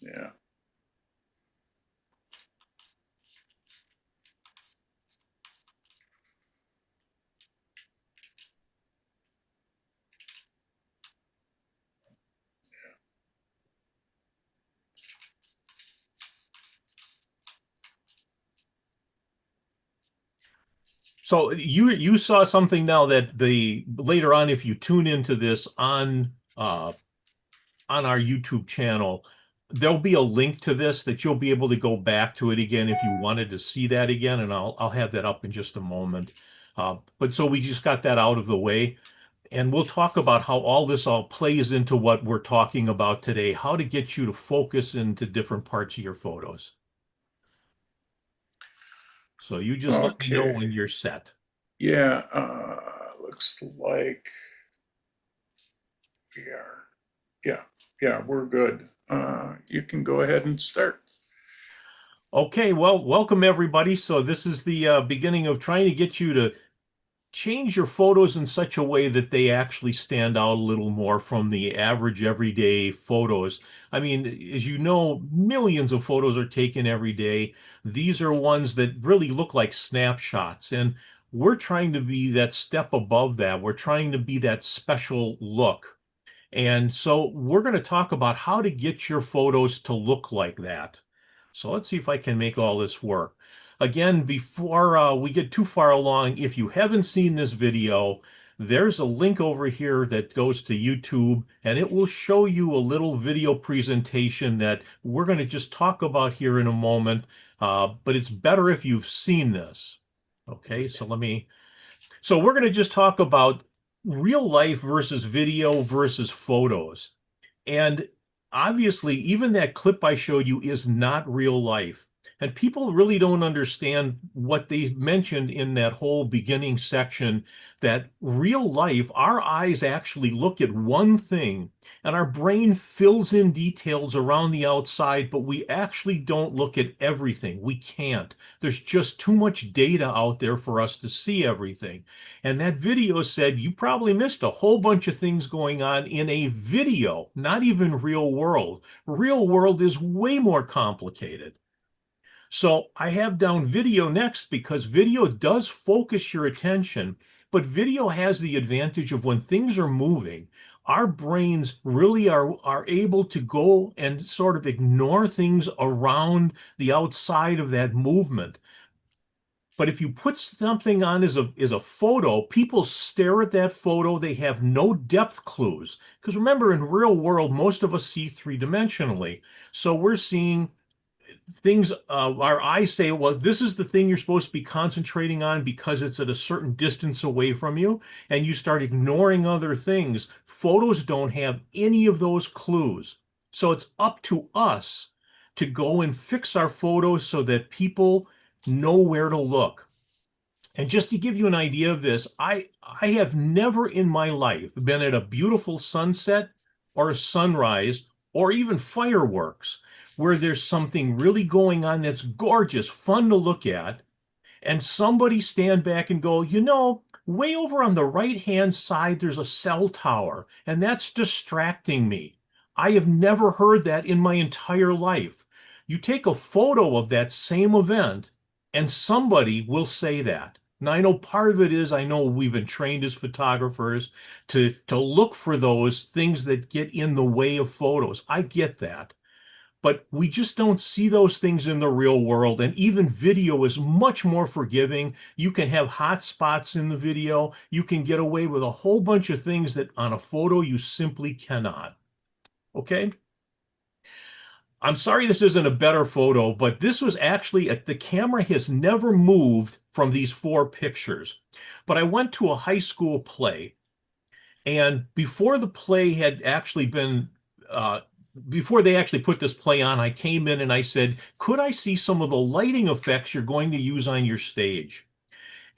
Yeah. So you saw something now that the later on, if you tune into this on our YouTube channel, there'll be a link to this that you'll be able to go back to it again if you wanted to see that again, and I'll have that up in just a moment. But so we just got that out of the way, and we'll talk about how all plays into what we're talking about today, how to get you to focus into different parts of your photos. So you just let me know Okay. when you're set. Yeah. Looks like we are. Yeah. Yeah, we're good. You can go ahead and start. Okay, well, welcome everybody. So this is the beginning of trying to get you to change your photos in such a way that they actually stand out a little more from the average everyday photos. I mean, as you know, millions of photos are taken every day. These are ones that really look like snapshots, and we're trying to be that step above that. We're trying to be that special look. And so we're going to talk about how to get your photos to look like that. So let's see if I can make all this work. Again, before we get too far along, if you haven't seen this video, there's a link over here that goes to YouTube, and it will show you a little video presentation that we're going to just talk about here in a moment. But it's better if you've seen this. Okay, so we're going to just talk about real life versus video versus photos. And obviously, even that clip I showed you is not real life. And people really don't understand what they mentioned in that whole beginning section, that real life, our eyes actually look at one thing and our brain fills in details around the outside, but we actually don't look at everything. We can't. There's just too much data out there for us to see everything. And that video said you probably missed a whole bunch of things going on in a video, not even real world. Real world is way more complicated. So I have down video next because video does focus your attention, but video has the advantage of when things are moving, our brains really are able to go and sort of ignore things around the outside of that movement. But if you put something on as a photo, people stare at that photo. They have no depth clues. Because remember, in real world, most of us see three-dimensionally. So we're seeing things, our eyes say, well, this is the thing you're supposed to be concentrating on because it's at a certain distance away from you, and you start ignoring other things. Photos don't have any of those clues. So it's up to us to go and fix our photos so that people know where to look. And just to give you an idea of this, I have never in my life been at a beautiful sunset or a sunrise or even fireworks where there's something really going on that's gorgeous, fun to look at, and somebody stand back and go, you know, way over on the right-hand side, there's a cell tower, and that's distracting me. I have never heard that in my entire life. You take a photo of that same event, and somebody will say that. Now, I know part of it is I know we've been trained as photographers to look for those things that get in the way of photos. I get that. But we just don't see those things in the real world. And even video is much more forgiving. You can have hot spots in the video. You can get away with a whole bunch of things that on a photo you simply cannot. Okay? I'm sorry this isn't a better photo, but this was actually, the camera has never moved from these four pictures. But I went to a high school play, and before the play had actually been before they actually put this play on, I came in and I said, could I see some of the lighting effects you're going to use on your stage?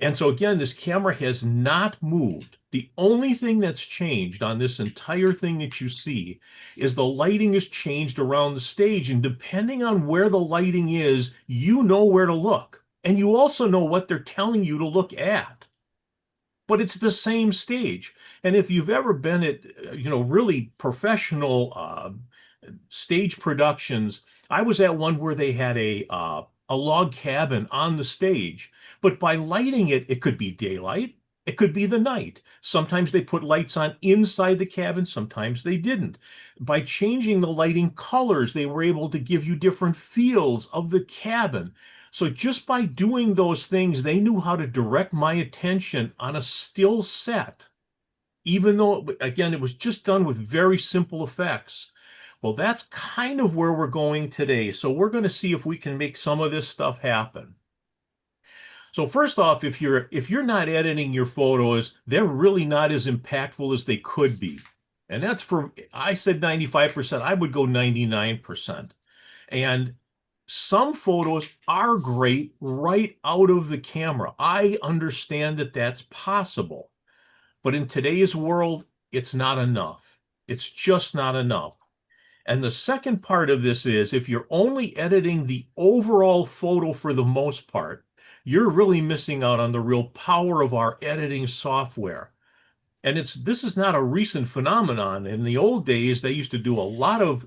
And so again, this camera has not moved. The only thing that's changed on this entire thing that you see is the lighting is changed around the stage. And depending on where the lighting is, you know where to look. And you also know what they're telling you to look at. But it's the same stage. And if you've ever been at, really professional stage productions. I was at one where they had a log cabin on the stage, but by lighting it, it could be daylight, it could be the night. Sometimes they put lights on inside the cabin, sometimes they didn't. By changing the lighting colors, they were able to give you different feels of the cabin. So just by doing those things, they knew how to direct my attention on a still set, even though, again, it was just done with very simple effects. Well, that's kind of where we're going today. So we're going to see if we can make some of this stuff happen. So first off, if you're not editing your photos, they're really not as impactful as they could be. And that's for, I said 95%, I would go 99%. And some photos are great right out of the camera. I understand that that's possible. But in today's world, it's not enough. It's just not enough. And the second part of this is if you're only editing the overall photo for the most part, you're really missing out on the real power of our editing software. And this is not a recent phenomenon. In the old days, they used to do a lot of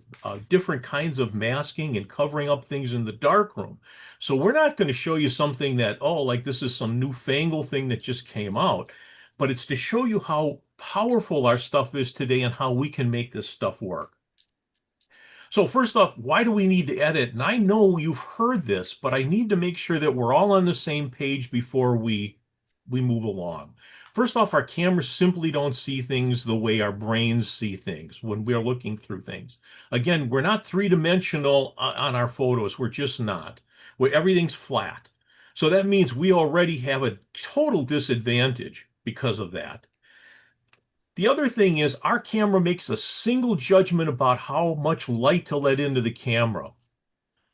different kinds of masking and covering up things in the darkroom. So we're not going to show you something that, oh, like this is some newfangled thing that just came out, but it's to show you how powerful our stuff is today and how we can make this stuff work. So first off, why do we need to edit? And I know you've heard this, but I need to make sure that we're all on the same page before we move along. First off, our cameras simply don't see things the way our brains see things when we're looking through things. Again, we're not three-dimensional on our photos. We're just not. Everything's flat. So that means we already have a total disadvantage because of that. The other thing is our camera makes a single judgment about how much light to let into the camera.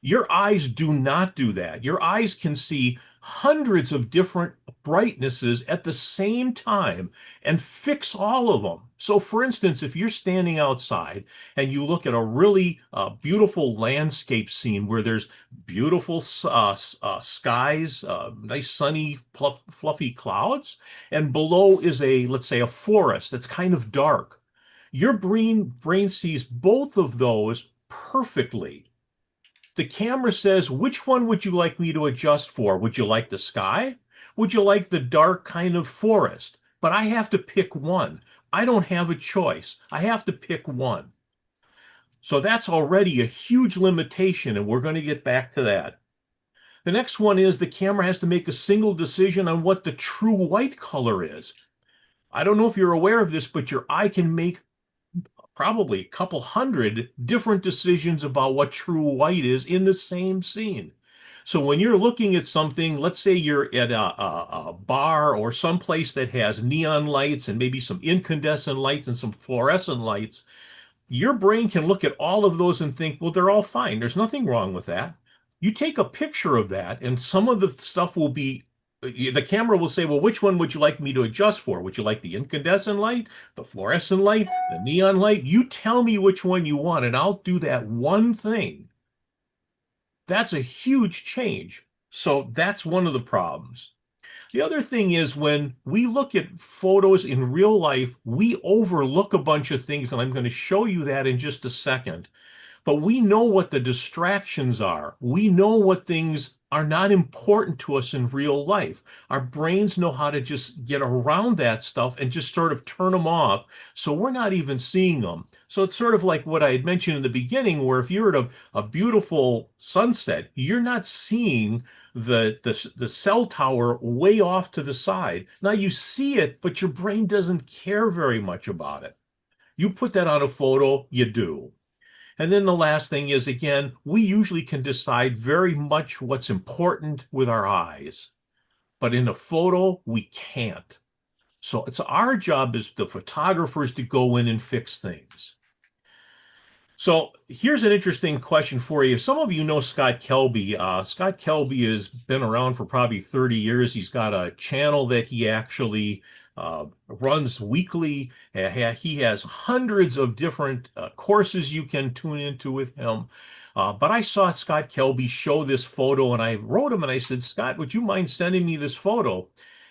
Your eyes do not do that. Your eyes can see hundreds of different brightnesses at the same time and fix all of them. So for instance, if you're standing outside and you look at a really beautiful landscape scene where there's beautiful skies, nice sunny fluffy clouds, and below is let's say a forest that's kind of dark, your brain sees both of those perfectly. The camera says, which one would you like me to adjust for? Would you like the sky? Would you like the dark kind of forest? But I have to pick one. I don't have a choice. I have to pick one. So that's already a huge limitation, and we're going to get back to that. The next one is the camera has to make a single decision on what the true white color is. I don't know if you're aware of this, but your eye can make probably a couple hundred different decisions about what true white is in the same scene. So when you're looking at something, let's say you're at a bar or someplace that has neon lights and maybe some incandescent lights and some fluorescent lights, your brain can look at all of those and think, well, they're all fine. There's nothing wrong with that. You take a picture of that and some of the stuff will be, the camera will say, well, which one would you like me to adjust for? Would you like the incandescent light, the fluorescent light, the neon light? You tell me which one you want, and I'll do that one thing. That's a huge change. So that's one of the problems. The other thing is when we look at photos in real life, we overlook a bunch of things, and I'm going to show you that in just a second. But we know what the distractions are. We know what things are not important to us in real life. Our brains know how to just get around that stuff and just sort of turn them off. So we're not even seeing them. So it's sort of like what I had mentioned in the beginning, where if you're at a beautiful sunset, you're not seeing the cell tower way off to the side. Now you see it, but your brain doesn't care very much about it. You put that on a photo, you do. And then the last thing is, again, we usually can decide very much what's important with our eyes, but in a photo, we can't. So it's our job as the photographers to go in and fix things. So here's an interesting question for you. Some of you know Scott Kelby. Scott Kelby has been around for probably 30 years. He's got a channel that he actually runs weekly. He has hundreds of different courses you can tune into with him. But I saw Scott Kelby show this photo, and I wrote him and I said, Scott, would you mind sending me this photo?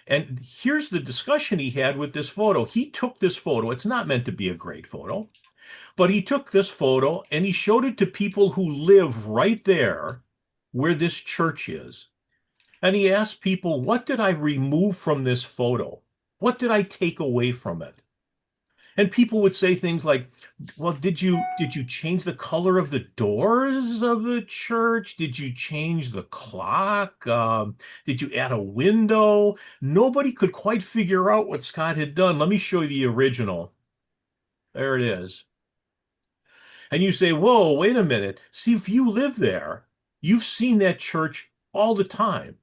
And here's the discussion he had with this photo. He took this photo. It's not meant to be a great photo. But he took this photo and he showed it to people who live right there where this church is. And he asked people, what did I remove from this photo? What did I take away from it? And people would say things like, well, did you change the color of the doors of the church? Did you change the clock? Did you add a window? Nobody could quite figure out what Scott had done. Let me show you the original. There it is. And you say, whoa, wait a minute. See, if you live there, you've seen that church all the time,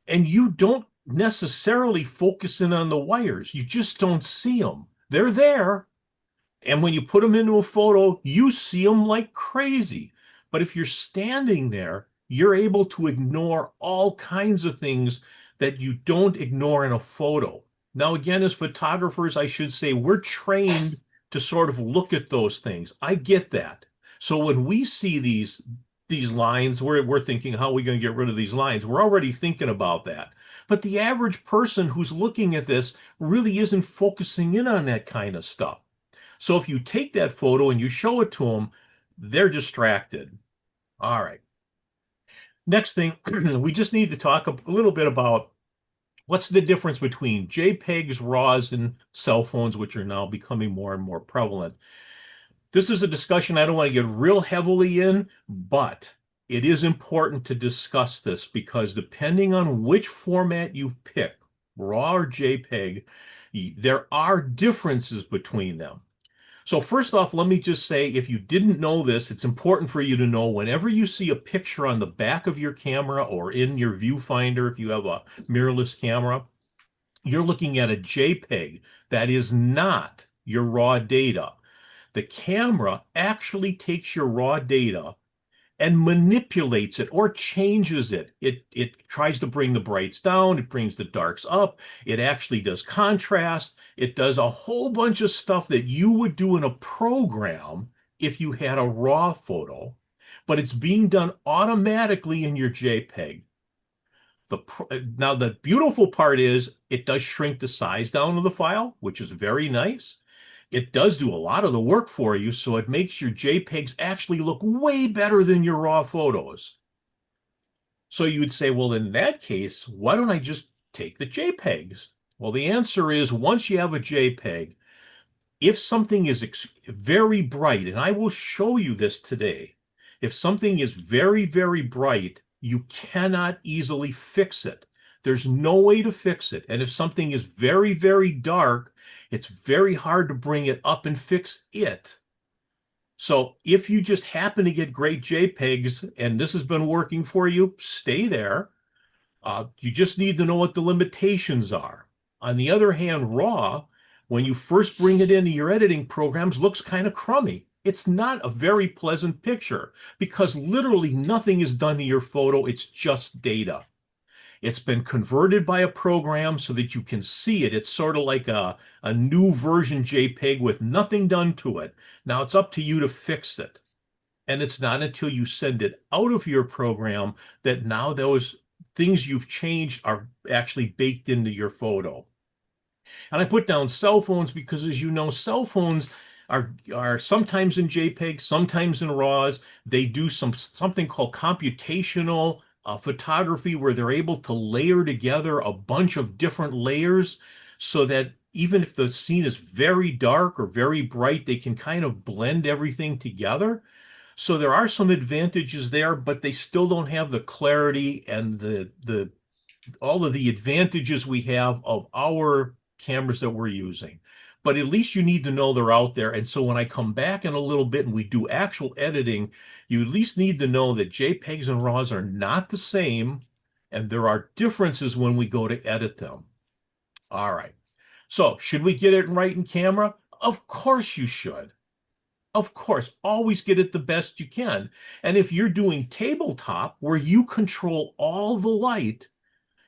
and you don't necessarily focus in on the wires. You just don't see them. They're there. And when you put them into a photo, you see them like crazy. But if you're standing there, you're able to ignore all kinds of things that you don't ignore in a photo. Now, again, as photographers, I should say we're trained to sort of look at those things. I get that. So when we see these lines, we're thinking, how are we going to get rid of these lines? We're already thinking about that. But the average person who's looking at this really isn't focusing in on that kind of stuff. So if you take that photo and you show it to them, they're distracted. All right. Next thing, we just need to talk a little bit about what's the difference between JPEGs, RAWs, and cell phones, which are now becoming more and more prevalent. This is a discussion I don't want to get real heavily in, but it is important to discuss this because depending on which format you pick, RAW or JPEG, there are differences between them. So first off, let me just say, if you didn't know this, it's important for you to know whenever you see a picture on the back of your camera or in your viewfinder, if you have a mirrorless camera, you're looking at a JPEG. That is not your raw data. The camera actually takes your raw data and manipulates it or changes it. It tries to bring the brights down, it brings the darks up, it actually does contrast, it does a whole bunch of stuff that you would do in a program if you had a raw photo, but it's being done automatically in your JPEG. Now, the beautiful part is it does shrink the size down of the file, which is very nice. It does do a lot of the work for you, so it makes your JPEGs actually look way better than your raw photos. So you'd say, well, in that case, why don't I just take the JPEGs? Well, the answer is once you have a JPEG, if something is very bright, and I will show you this today, if something is very, very bright, you cannot easily fix it. There's no way to fix it. And if something is very, very dark, it's very hard to bring it up and fix it. So if you just happen to get great JPEGs and this has been working for you, stay there. You just need to know what the limitations are. On the other hand, RAW, when you first bring it into your editing programs, looks kind of crummy. It's not a very pleasant picture because literally nothing is done to your photo. It's just data. It's been converted by a program so that you can see it. It's sort of like a new version JPEG with nothing done to it. Now it's up to you to fix it. And it's not until you send it out of your program that now those things you've changed are actually baked into your photo. And I put down cell phones because, as you know, cell phones are sometimes in JPEG, sometimes in RAWs. They do something called computational photography where they're able to layer together a bunch of different layers so that even if the scene is very dark or very bright, they can kind of blend everything together. So there are some advantages there, but they still don't have the clarity and the all of the advantages we have of our cameras that we're using. But at least you need to know they're out there. And so when I come back in a little bit and we do actual editing, you at least need to know that JPEGs and RAWs are not the same, and there are differences when we go to edit them. All right. So should we get it right in camera? Of course you should. Of course, always get it the best you can. And if you're doing tabletop where you control all the light,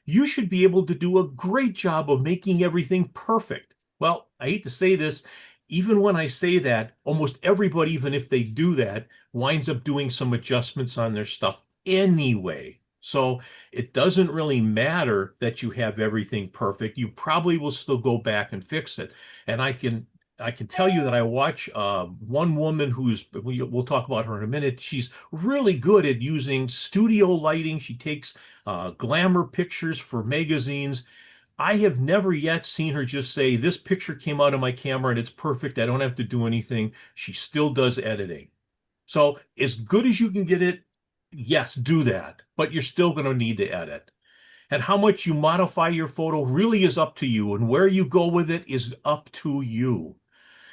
you should be able to do a great job of making everything perfect. Well, I hate to say this, even when I say that, almost everybody, even if they do that, winds up doing some adjustments on their stuff anyway. So it doesn't really matter that you have everything perfect. You probably will still go back and fix it. And I can I can tell you that I watch one woman we'll talk about her in a minute. She's really good at using studio lighting. She takes glamour pictures for magazines. I have never yet seen her just say, this picture came out of my camera and it's perfect. I don't have to do anything. She still does editing. So as good as you can get it, yes, do that, but you're still going to need to edit. And how much you modify your photo really is up to you, and where you go with it is up to you.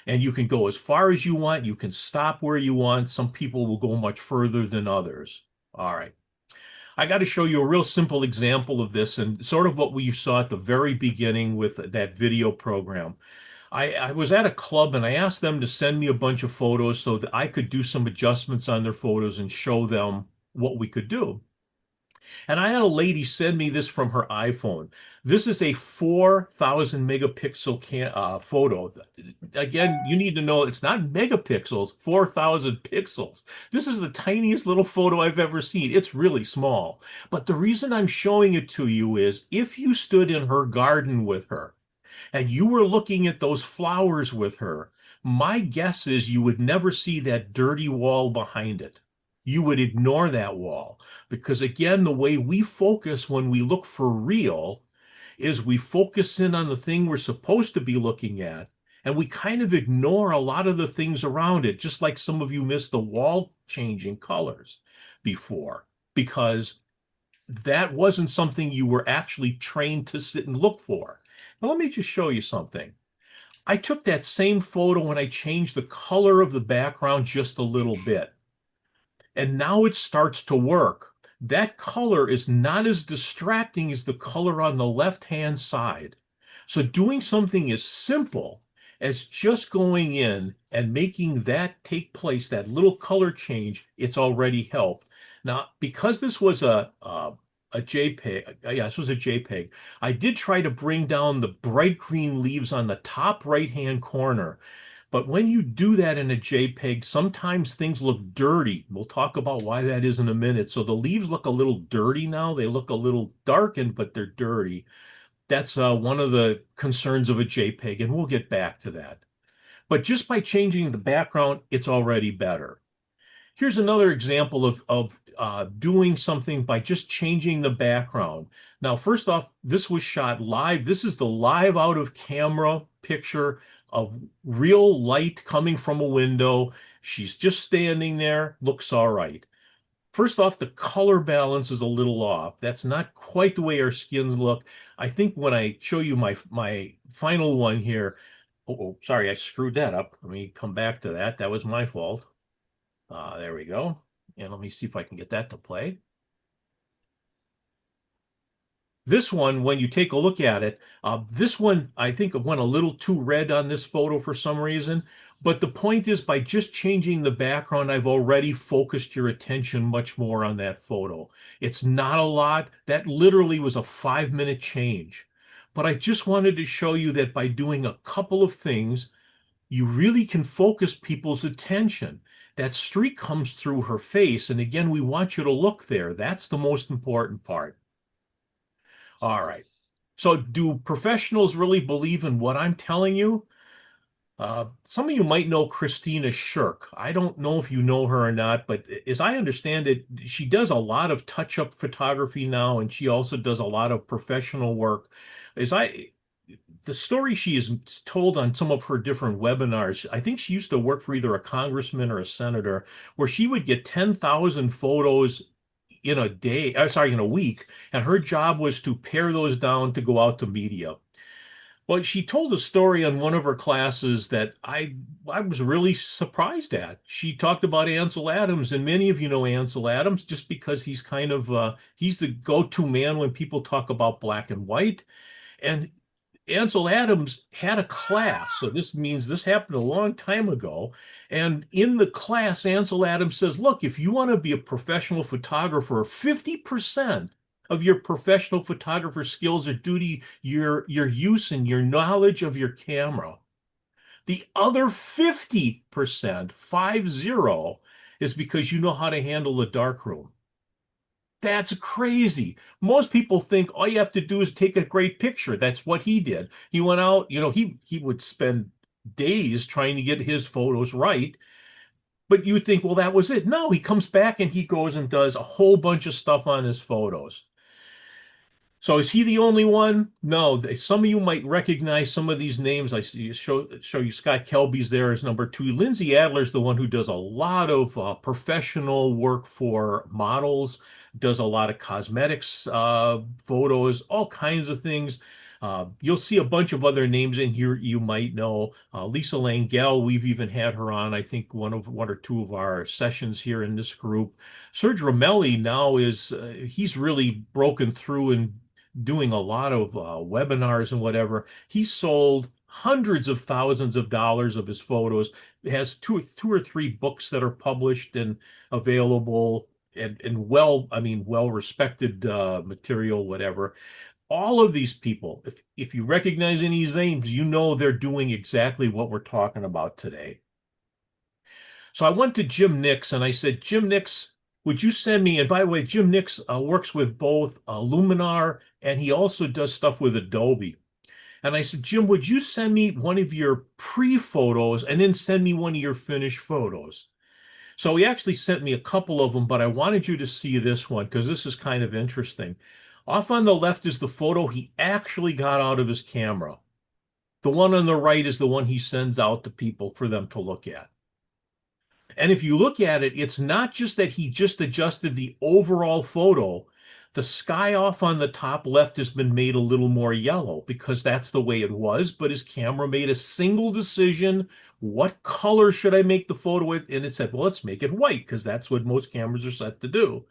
And you can go as far as you want. You can stop where you want. Some people will go much further than others. All right. I got to show you a real simple example of this and sort of what we saw at the very beginning with that video program. I was at a club and I asked them to send me a bunch of photos so that I could do some adjustments on their photos and show them what we could do. And I had a lady send me this from her iPhone. This is a 4,000 megapixel photo. Again, you need to know it's not megapixels, 4,000 pixels. This is the tiniest little photo I've ever seen. It's really small. But the reason I'm showing it to you is if you stood in her garden with her, and you were looking at those flowers with her, my guess is you would never see that dirty wall behind it. You would ignore that wall because, again, the way we focus when we look for real is we focus in on the thing we're supposed to be looking at, and we kind of ignore a lot of the things around it, just like some of you missed the wall changing colors before, because that wasn't something you were actually trained to sit and look for. Now, let me just show you something. I took that same photo and I changed the color of the background just a little bit. And now it starts to work. That color is not as distracting as the color on the left-hand side. So doing something as simple as just going in and making that take place, that little color change, it's already helped. Now, because this was a JPEG, yeah, this was a JPEG, I did try to bring down the bright green leaves on the top right-hand corner. But when you do that in a JPEG, sometimes things look dirty. We'll talk about why that is in a minute. So the leaves look a little dirty now. They look a little darkened, but they're dirty. That's one of the concerns of a JPEG, and we'll get back to that. But just by changing the background, it's already better. Here's another example of doing something by just changing the background. Now, first off, this was shot live. This is the live out of camera picture of real light coming from a window. She's just standing there, looks all right. First off, the color balance is a little off. That's not quite the way our skins look. I think when I show you my final one here, sorry, I screwed that up. Let me come back to that. That was my fault. There we go. And let me see if I can get that to play. This one, when you take a look at it, this one, I think went a little too red on this photo for some reason. But the point is, by just changing the background, I've already focused your attention much more on that photo. It's not a lot. That literally was a 5-minute change. But I just wanted to show you that by doing a couple of things, you really can focus people's attention. That streak comes through her face. And again, we want you to look there. That's the most important part. All right. So do professionals really believe in what I'm telling you? Some of you might know Christina Shirk. I don't know if you know her or not, but as I understand it, she does a lot of touch-up photography now, and she also does a lot of professional work. The story she has told on some of her different webinars, I think she used to work for either a congressman or a senator, where she would get 10,000 photos in a day, in a week, and her job was to pare those down to go out to media. Well, she told a story on one of her classes that I was really surprised at. She talked about Ansel Adams, and many of you know Ansel Adams just because he's kind of he's the go-to man when people talk about black and white. And Ansel Adams had a class, so this means this happened a long time ago. And in the class, Ansel Adams says, look, if you want to be a professional photographer, 50% of your professional photographer skills are due to your use and your knowledge of your camera. The other 50%, 50, is because you know how to handle the darkroom. That's crazy. Most people think all you have to do is take a great picture. That's what he did. He went out, he would spend days trying to get his photos right. But you would think, well, that was it. No, he comes back and he goes and does a whole bunch of stuff on his photos. So is he the only one? No, some of you might recognize some of these names. I see show you Scott Kelby's there as number two. Lindsay Adler's the one who does a lot of professional work for models, does a lot of cosmetics photos, all kinds of things. You'll see a bunch of other names in here you might know. Lisa Langell, we've even had her on, I think, one or two of our sessions here in this group. Serge Ramelli now he's really broken through and doing a lot of webinars and whatever. He sold hundreds of thousands of dollars of his photos. Has two or three books that are published and available and well respected material, whatever. All of these people, if you recognize any of these names, you know they're doing exactly what we're talking about today. So I went to Jim Nix and I said, Jim Nix, would you send me? And by the way, Jim Nix works with both Luminar and he also does stuff with Adobe. And I said, Jim, would you send me one of your pre-photos and then send me one of your finished photos? So he actually sent me a couple of them, but I wanted you to see this one because this is kind of interesting. Off on the left is the photo he actually got out of his camera. The one on the right is the one he sends out to people for them to look at. And if you look at it, it's not just that he just adjusted the overall photo. The sky off on the top left has been made a little more yellow because that's the way it was, but his camera made a single decision. What color should I make the photo? And it said, well, let's make it white because that's what most cameras are set to do.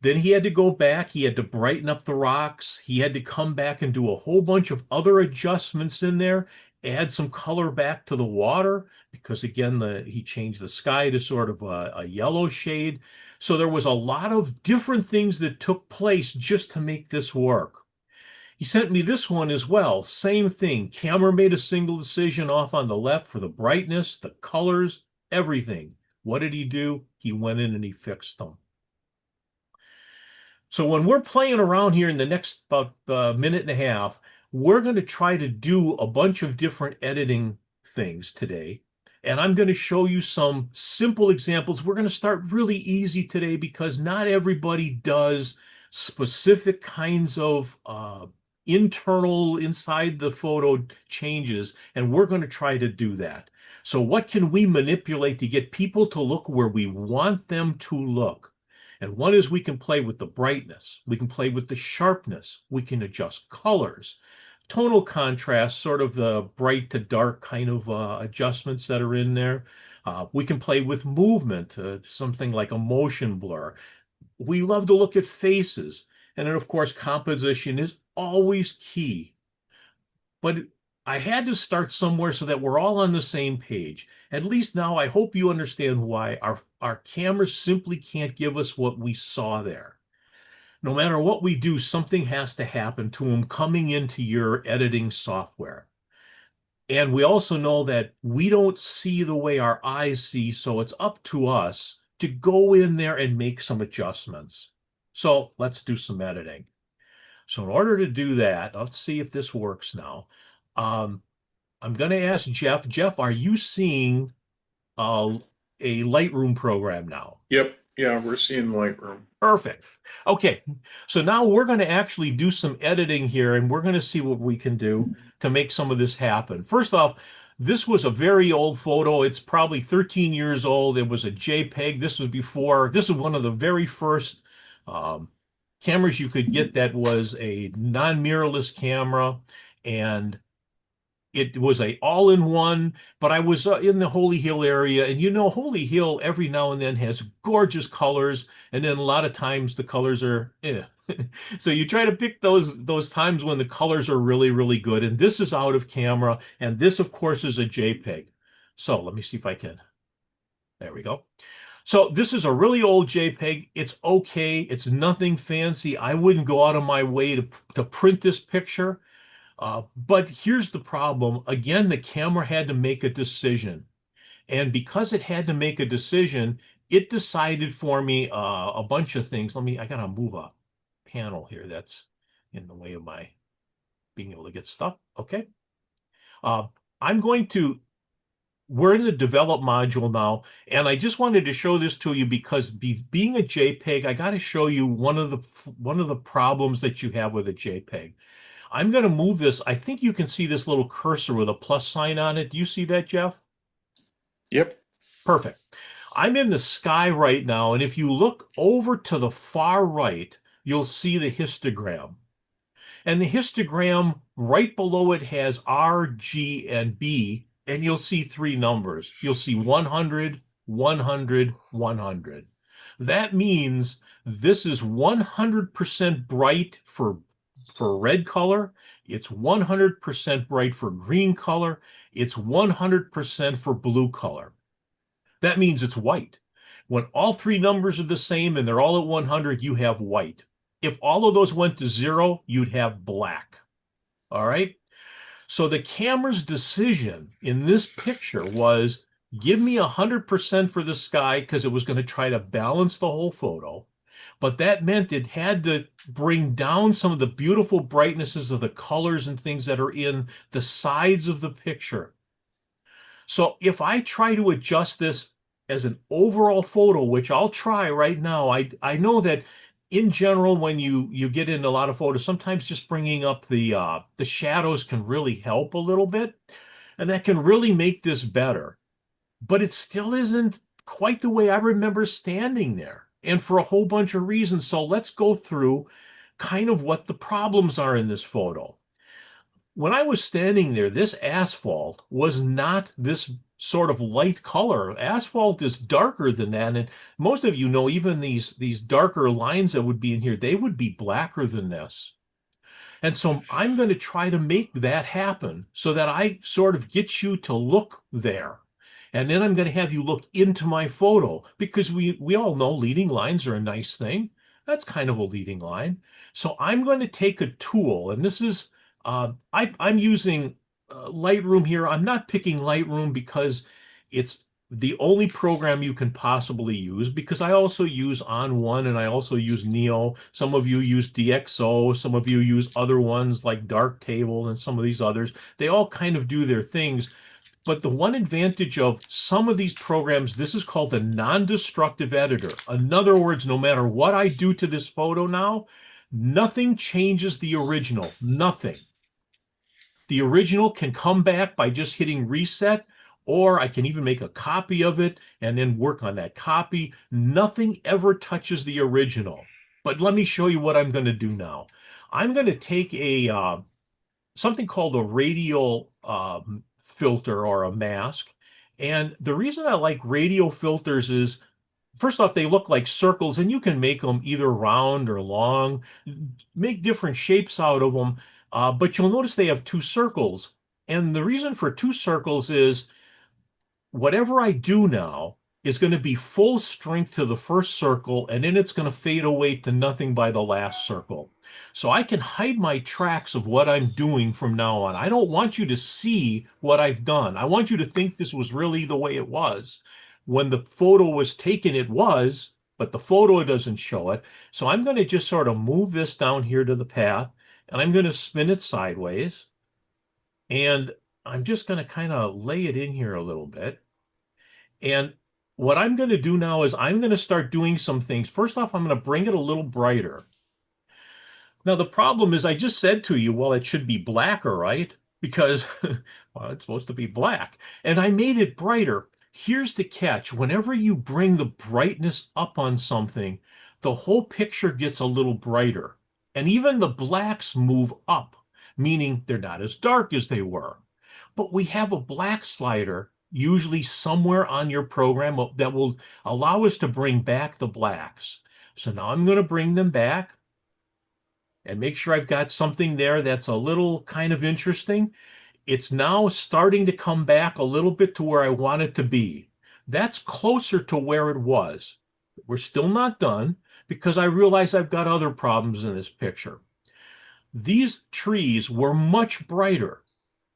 Then he had to go back. He had to brighten up the rocks. He had to come back and do a whole bunch of other adjustments in there, add some color back to the water because again, he changed the sky to sort of a yellow shade. So there was a lot of different things that took place just to make this work. He sent me this one as well. Same thing. Camera made a single decision off on the left for the brightness, the colors, everything. What did he do? He went in and he fixed them. So when we're playing around here in the next about minute and a half, we're going to try to do a bunch of different editing things today. And I'm going to show you some simple examples. We're going to start really easy today because not everybody does specific kinds of internal inside the photo changes. And we're going to try to do that. So what can we manipulate to get people to look where we want them to look? And one is we can play with the brightness. We can play with the sharpness. We can adjust colors, tonal contrast, sort of the bright to dark kind of adjustments that are in there. We can play with movement, something like a motion blur. We love to look at faces. And then, of course, composition is always key. But I had to start somewhere so that we're all on the same page. At least now I hope you understand why our cameras simply can't give us what we saw there. No matter what we do, something has to happen to them coming into your editing software. And we also know that we don't see the way our eyes see, so it's up to us to go in there and make some adjustments. So let's do some editing. So in order to do that, let's see if this works now. I'm going to ask Jeff. Jeff, are you seeing a Lightroom program now? Yep. Yeah, we're seeing Lightroom. Perfect. Okay. So now we're going to actually do some editing here and we're going to see what we can do to make some of this happen. First off, this was a very old photo. It's probably 13 years old. It was a JPEG. This was one of the very first cameras you could get that was a non-mirrorless camera. And it was a all-in-one, but I was in the Holy Hill area, and Holy Hill every now and then has gorgeous colors, and then a lot of times the colors are So you try to pick those times when the colors are really, really good, and this is out of camera, and this, of course, is a JPEG. So let me see if I can. There we go. So this is a really old JPEG. It's okay. It's nothing fancy. I wouldn't go out of my way to print this picture. But here's the problem. Again, the camera had to make a decision. And because it had to make a decision, it decided for me a bunch of things. I got to move a panel here that's in the way of my being able to get stuff. Okay. I'm going to we're in the develop module now, and I just wanted to show this to you because being a JPEG, I got to show you one of the problems that you have with a JPEG. I'm going to move this. I think you can see this little cursor with a plus sign on it. Do you see that, Jeff? Yep. Perfect. I'm in the sky right now, and if you look over to the far right, you'll see the histogram. And the histogram right below it has R, G, and B, and you'll see three numbers. You'll see 100, 100, 100. That means this is 100% bright for red color. It's 100% bright for green color. It's 100% for blue color. That means it's white. When all three numbers are the same and they're all at 100, you have white. If all of those went to zero, you'd have black. All right. So the camera's decision in this picture was give me 100% for the sky because it was going to try to balance the whole photo. But that meant it had to bring down some of the beautiful brightnesses of the colors and things that are in the sides of the picture. So if I try to adjust this as an overall photo, which I'll try right now, I know that in general, when you get into a lot of photos, sometimes just bringing up the shadows can really help a little bit, and that can really make this better. But it still isn't quite the way I remember standing there, and for a whole bunch of reasons. So let's go through kind of what the problems are in this photo. When I was standing there, this asphalt was not this sort of light color. Asphalt is darker than that. And most of you know, even these darker lines that would be in here, they would be blacker than this. And so I'm going to try to make that happen so that I sort of get you to look there. And then I'm going to have you look into my photo because we all know leading lines are a nice thing. That's kind of a leading line. So I'm going to take a tool, and this is I'm using Lightroom here. I'm not picking Lightroom because it's the only program you can possibly use, because I also use On1 and I also use Neo. Some of you use DxO, some of you use other ones like Darktable and some of these others. They all kind of do their things. But the one advantage of some of these programs, this is called a non-destructive editor. In other words, no matter what I do to this photo now, nothing changes the original, nothing. The original can come back by just hitting reset, or I can even make a copy of it and then work on that copy. Nothing ever touches the original. But let me show you what I'm going to do now. I'm going to take a something called a radial filter or a mask. And the reason I like radial filters is, first off, they look like circles, and you can make them either round or long, make different shapes out of them. But you'll notice they have two circles. And the reason for two circles is whatever I do now is going to be full strength to the first circle, and then it's going to fade away to nothing by the last circle. So I can hide my tracks of what I'm doing from now on. I don't want you to see what I've done. I want you to think this was really the way it was. When the photo was taken, it was, but the photo doesn't show it. So I'm going to just sort of move this down here to the path, and I'm going to spin it sideways. And I'm just going to kind of lay it in here a little bit. And what I'm going to do now is I'm going to start doing some things. First off, I'm going to bring it a little brighter. Now, the problem is I just said to you, well, it should be blacker, right? Because, well, it's supposed to be black. And I made it brighter. Here's the catch. Whenever you bring the brightness up on something, the whole picture gets a little brighter. And even the blacks move up, meaning they're not as dark as they were. But we have a black slider usually somewhere on your program that will allow us to bring back the blacks. So now I'm going to bring them back and make sure I've got something there that's a little kind of interesting. It's now starting to come back a little bit to where I want it to be. That's closer to where it was. We're still not done because I realize I've got other problems in this picture. These trees were much brighter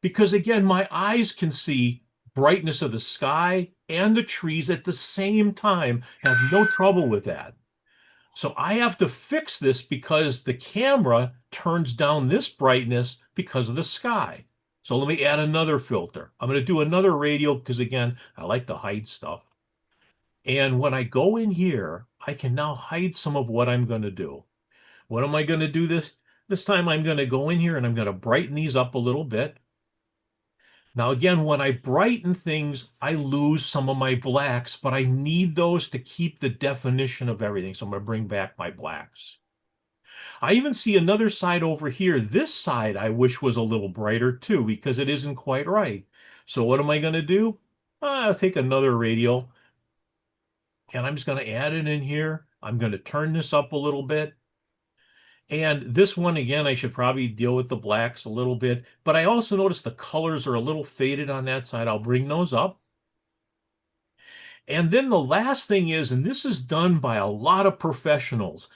because, again, my eyes can see brightness of the sky and the trees at the same time, have no trouble with that. So I have to fix this because the camera turns down this brightness because of the sky. So let me add another filter. I'm going to do another radial because again, I like to hide stuff. And when I go in here, I can now hide some of what I'm going to do. What am I going to do this? This time I'm going to go in here and I'm going to brighten these up a little bit. Now, again, when I brighten things, I lose some of my blacks, but I need those to keep the definition of everything. So I'm going to bring back my blacks. I even see another side over here. This side I wish was a little brighter too, because it isn't quite right. So what am I going to do? I'll take another radial and I'm just going to add it in here. I'm going to turn this up a little bit. And this one, again, I should probably deal with the blacks a little bit, but I also notice the colors are a little faded on that side. I'll bring those up. And then the last thing is, and this is done by a lot of professionals,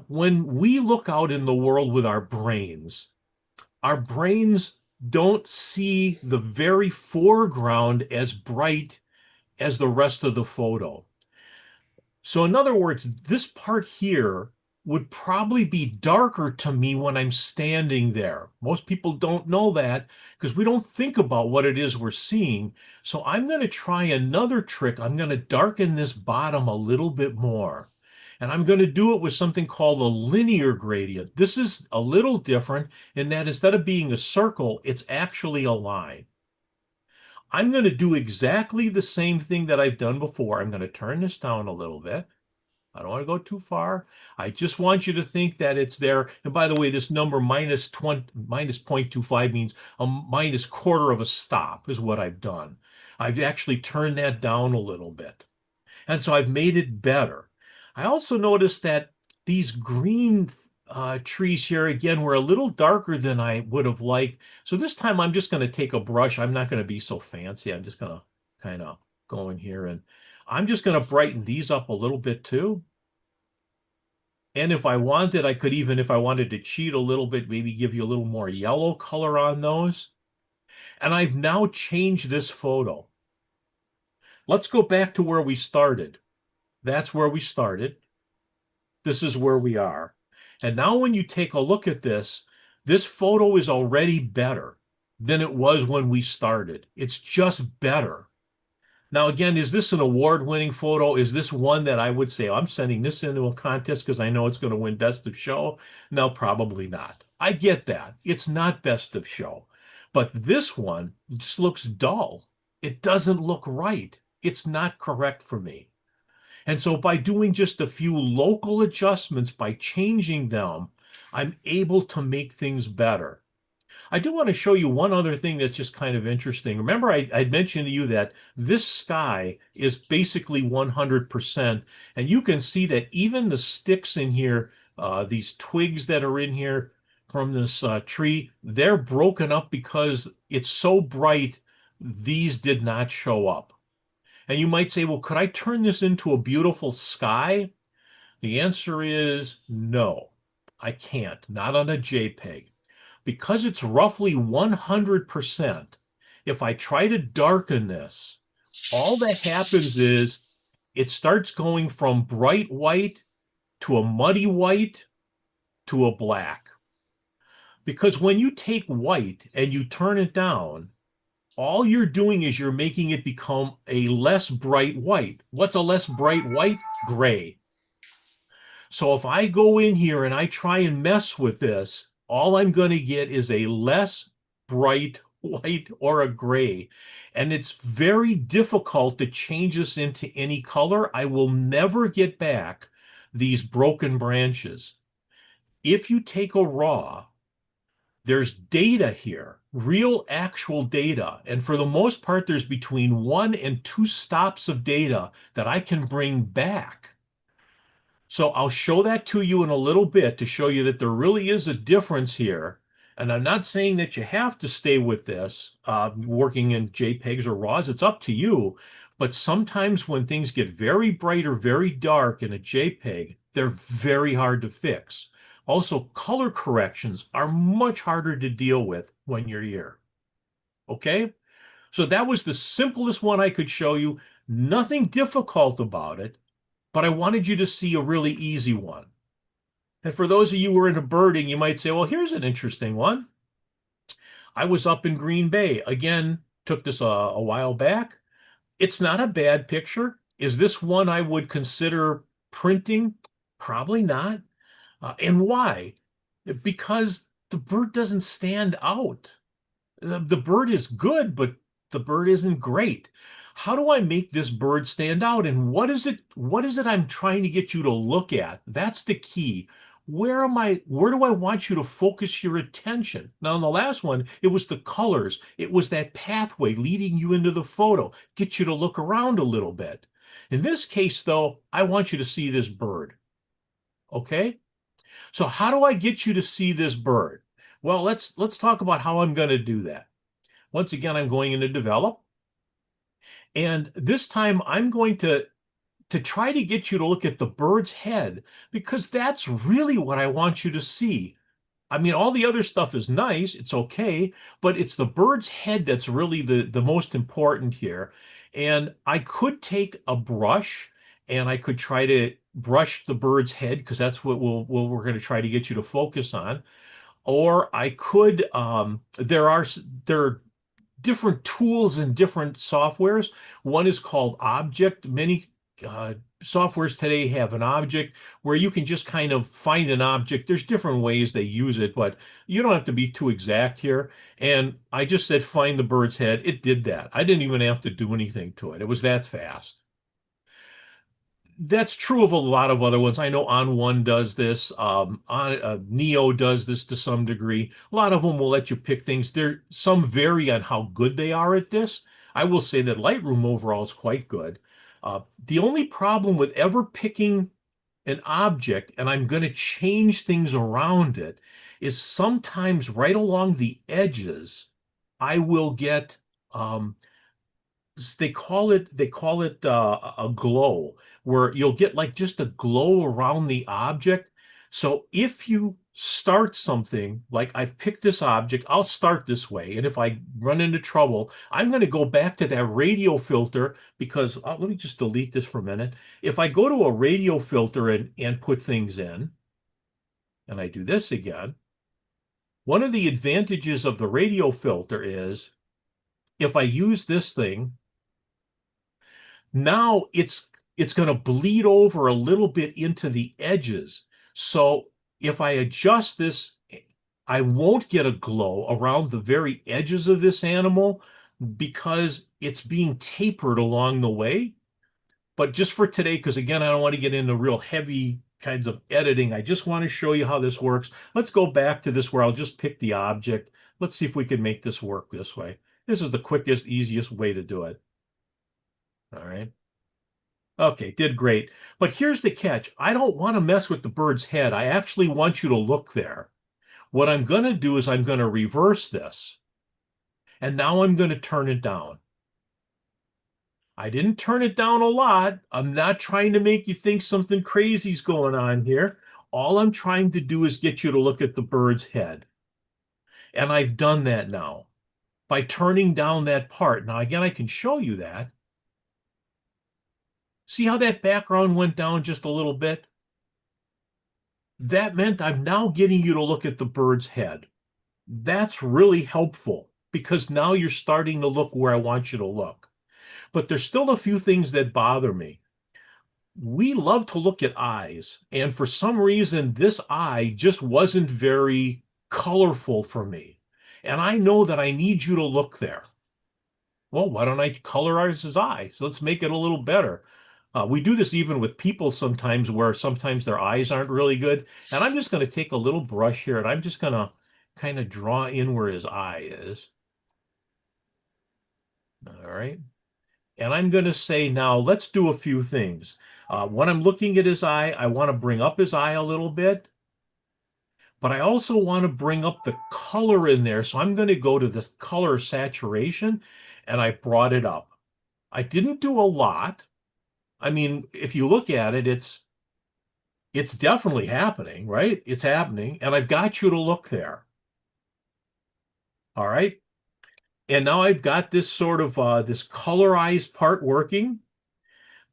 when we look out in the world with our brains don't see the very foreground as bright as the rest of the photo. So in other words, this part here would probably be darker to me when I'm standing there. Most people don't know that because we don't think about what it is we're seeing. So I'm going to try another trick. I'm going to darken this bottom a little bit more. And I'm going to do it with something called a linear gradient. This is a little different in that instead of being a circle, it's actually a line. I'm going to do exactly the same thing that I've done before. I'm going to turn this down a little bit. I don't want to go too far. I just want you to think that it's there. And by the way, this number minus 0.25 means a minus quarter of a stop is what I've done. I've actually turned that down a little bit. And so I've made it better. I also noticed that these green trees here, again, were a little darker than I would have liked. So this time I'm just going to take a brush. I'm not going to be so fancy. I'm just going to kind of go in here and I'm just going to brighten these up a little bit too. And if I wanted, I could even, if I wanted to cheat a little bit, maybe give you a little more yellow color on those. And I've now changed this photo. Let's go back to where we started. That's where we started. This is where we are. And now when you take a look at this, this photo is already better than it was when we started. It's just better. Now, again, is this an award-winning photo? Is this one that I would say, oh, I'm sending this into a contest because I know it's going to win Best of Show? No, probably not. I get that. It's not Best of Show. But this one just looks dull. It doesn't look right. It's not correct for me. And so by doing just a few local adjustments, by changing them, I'm able to make things better. I do want to show you one other thing that's just kind of interesting. Remember, I mentioned to you that this sky is basically 100%. And you can see that even the sticks in here, these twigs that are in here from this tree, they're broken up because it's so bright, these did not show up. And you might say, well, could I turn this into a beautiful sky? The answer is no, I can't, not on a JPEG. Because it's roughly 100%, if I try to darken this, all that happens is it starts going from bright white to a muddy white to a black. Because when you take white and you turn it down, all you're doing is you're making it become a less bright white. What's a less bright white? Gray. So if I go in here and I try and mess with this, all I'm going to get is a less bright white or a gray. And it's very difficult to change this into any color. I will never get back these broken branches. If you take a raw, there's data here, real actual data. And for the most part, there's between 1 and 2 stops of data that I can bring back. So I'll show that to you in a little bit to show you that there really is a difference here. And I'm not saying that you have to stay with this, working in JPEGs or RAWs. It's up to you. But sometimes when things get very bright or very dark in a JPEG, they're very hard to fix. Also, color corrections are much harder to deal with when you're here. Okay? So that was the simplest one I could show you. Nothing difficult about it, but I wanted you to see a really easy one. And for those of you who are into birding, you might say, well, here's an interesting one. I was up in Green Bay. Again, took this a while back. It's not a bad picture. Is this one I would consider printing? Probably not. And why? Because the bird doesn't stand out. The bird is good, but the bird isn't great. How do I make this bird stand out? And what is it I'm trying to get you to look at? That's the key. Where do I want you to focus your attention? Now, in the last one, it was the colors. It was that pathway leading you into the photo, get you to look around a little bit. In this case, though, I want you to see this bird. Okay? So how do I get you to see this bird? Well, let's talk about how I'm going to do that. Once again, I'm going into develop. And this time I'm going to try to get you to look at the bird's head because that's really what I want you to see. I mean, all the other stuff is nice, it's okay, but it's the bird's head that's really the most important here. And I could take a brush and I could try to brush the bird's head because that's what we're going to try to get you to focus on. Or I could there are different tools and different softwares. One is called Object. Many softwares today have an object where you can just kind of find an object. There's different ways they use it, but you don't have to be too exact here. And I just said find the bird's head. It did that. I didn't even have to do anything to it. It was that fast. That's true of a lot of other ones. I know On One does this. Neo does this to some degree. A lot of them will let you pick things. Some vary on how good they are at this. I will say that Lightroom overall is quite good. The only problem with ever picking an object and I'm going to change things around it is sometimes right along the edges, I will get they call it a glow where you'll get like just a glow around the object. So if you start something like I've picked this object, I'll start this way. And if I run into trouble, I'm going to go back to that radio filter because let me just delete this for a minute. If I go to a radio filter and put things in, and I do this again, one of the advantages of the radio filter is if I use this thing, now it's going to bleed over a little bit into the edges. So if I adjust this, I won't get a glow around the very edges of this animal because it's being tapered along the way. But just for today, because again, I don't want to get into real heavy kinds of editing. I just want to show you how this works. Let's go back to this where I'll just pick the object. Let's see if we can make this work this way. This is the quickest, easiest way to do it. All right. Okay, did great. But here's the catch. I don't want to mess with the bird's head. I actually want you to look there. What I'm going to do is I'm going to reverse this. And now I'm going to turn it down. I didn't turn it down a lot. I'm not trying to make you think something crazy's going on here. All I'm trying to do is get you to look at the bird's head. And I've done that now by turning down that part. Now, again, I can show you that. See how that background went down just a little bit? That meant I'm now getting you to look at the bird's head. That's really helpful because now you're starting to look where I want you to look. But there's still a few things that bother me. We love to look at eyes, and for some reason, this eye just wasn't very colorful for me. And I know that I need you to look there. Well, why don't I colorize his eye? So let's make it a little better. We do this even with people sometimes where sometimes their eyes aren't really good. And I'm just going to take a little brush here and I'm just going to kind of draw in where his eye is. All right. And I'm going to say now, let's do a few things. When I'm looking at his eye, I want to bring up his eye a little bit. But I also want to bring up the color in there. So I'm going to go to the color saturation and I brought it up. I didn't do a lot. I mean, if you look at it, it's definitely happening, right? It's happening, and I've got you to look there. All right. And now I've got this sort of this colorized part working.